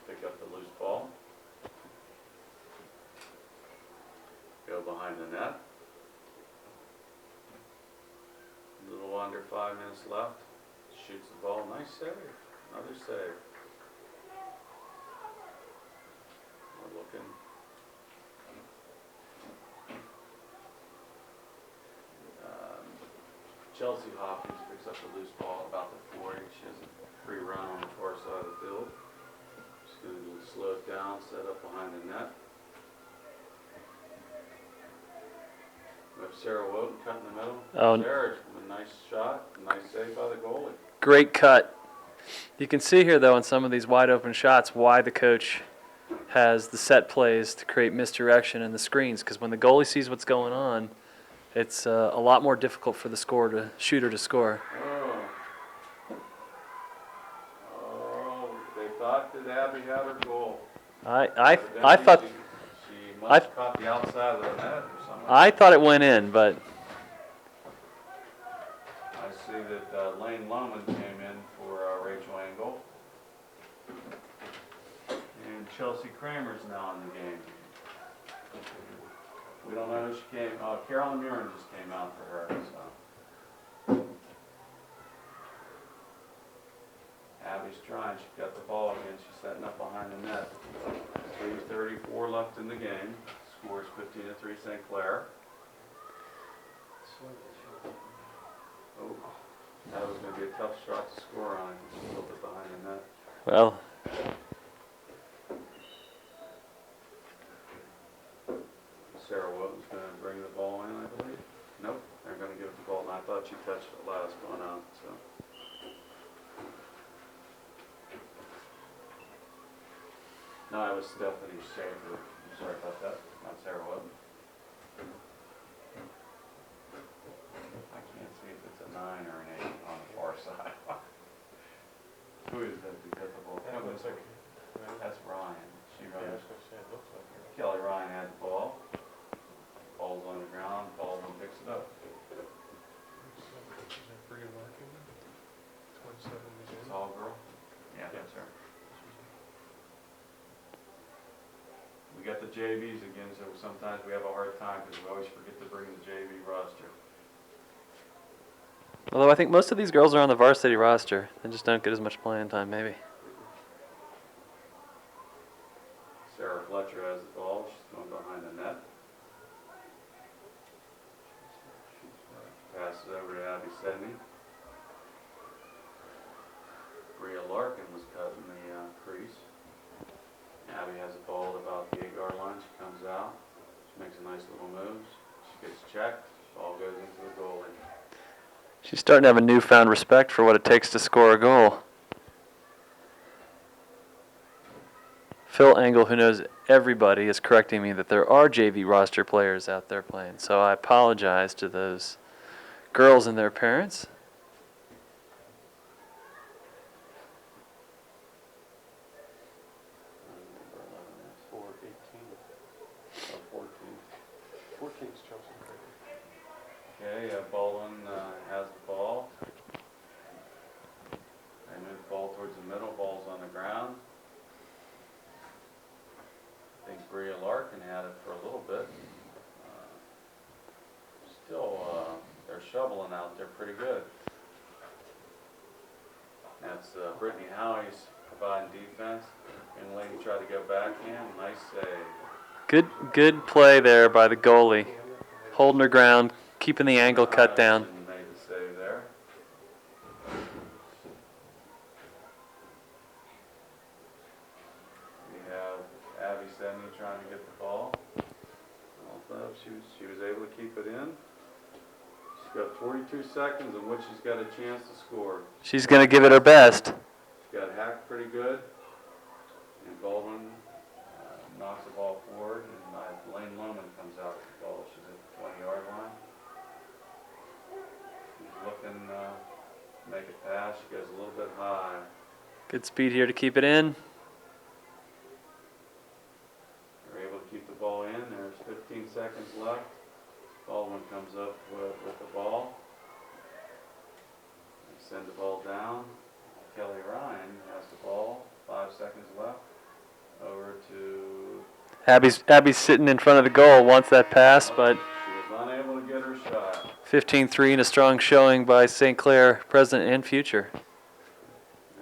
Pick up the loose ball. Go behind the net. A little under 5 minutes left. Shoots the ball. Nice save. Another save. We're looking. Chelsea Hopkins picks up the loose ball about the 40. She has a free run on the far side of the field. She's going to slow it down, set up behind the net. We have Sarah Woden cut in the middle. Oh. Sarah, a nice shot, nice save by the goalie. Great cut. You can see here, though, in some of these wide open shots, why the coach has the set plays to create misdirection in the screens. Because when the goalie sees what's going on, it's a lot more difficult for the shooter to score. Oh, they thought that Abby had her goal. I thought She must have caught the outside of the net or something. I thought it went in, but I see that Lane Lohman came in for Rachel Engel. And Chelsea Kramer's now in the game. We don't know who she came. Carolyn Murin just came out for her. So. Abby's trying. She got the ball again. She's setting up behind the net. 3:34 left in the game. Score is 15-3 St. Clair. Oh, that was going to be a tough shot to score on. Just a little bit behind the net. Well, Sarah Woden's going to bring the ball in, I believe. Nope, they're going to give it the ball. And I thought she touched it last going out. So. No, it was Stephanie Schaefer. I'm sorry about that. Not Sarah Woden. I can't see if it's a 9 or an 8 on the far side. Who is that? Because the ball. That's Ryan. She runs. Kelly Ryan had the ball. Ball's on the ground. Baldwin picks it up. Tall girl. Yeah, that's her. We got the JVs again, so sometimes we have a hard time because we always forget to bring the JV roster. although I think most of these girls are on the varsity roster. They just don't get as much playing time, maybe. Sarah Fletcher has the ball. She's going behind the net. Passes over to Abby Sedney. Bria Larkin was cut in the crease. Abby has the ball at about the 8-yard line. She comes out. She makes a nice little move. She gets checked. Ball goes into the goalie. She's starting to have a newfound respect for what it takes to score a goal. Phil Engel, who knows everybody, is correcting me that there are JV roster players out there playing. So I apologize to those girls and their parents. Number 11 is 18. Oh, 14. 14 is Chelsea. Okay, Baldwin has the ball. They move the ball towards the middle. Ball's on the ground. I think Bria Larkin had it for a little bit. Still, they're shoveling out there pretty good. That's Brittany Howie's providing defense. And lady tried to go backhand. Nice save. Good play there by the goalie. Holding her ground, keeping the angle cut down. Made the save there. We have Abby Sedney trying to get the ball. Although she was able to keep it in. She's got 42 seconds in which she's got a chance to score. She's going to give it her best. She got hacked pretty good. And Baldwin knocks the ball forward, and Lane Loman comes out with the ball. She's at the 20-yard line. She's looking to make a pass. She goes a little bit high. Good speed here to keep it in. They're able to keep the ball in. There's 15 seconds left. Baldwin comes up with the ball. They send the ball down. Kelly Ryan has the ball. 5 seconds left. Over to... Abby's sitting in front of the goal, wants that pass, but She was unable to get her shot. 15-3 and a strong showing by St. Clair, present and future.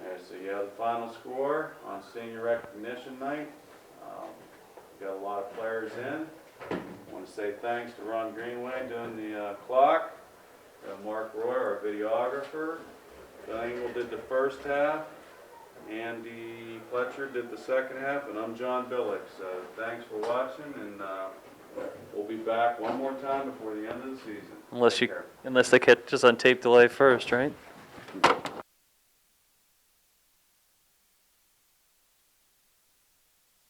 There, so you have the final score on senior recognition night. We've got a lot of players in. I want to say thanks to Ron Greenway doing the clock. Mark Roy, our videographer. Bill Engel did the first half. Andy Fletcher did the second half, and I'm John Billick. So thanks for watching, and we'll be back one more time before the end of the season. Unless they catch us on tape delay first, right?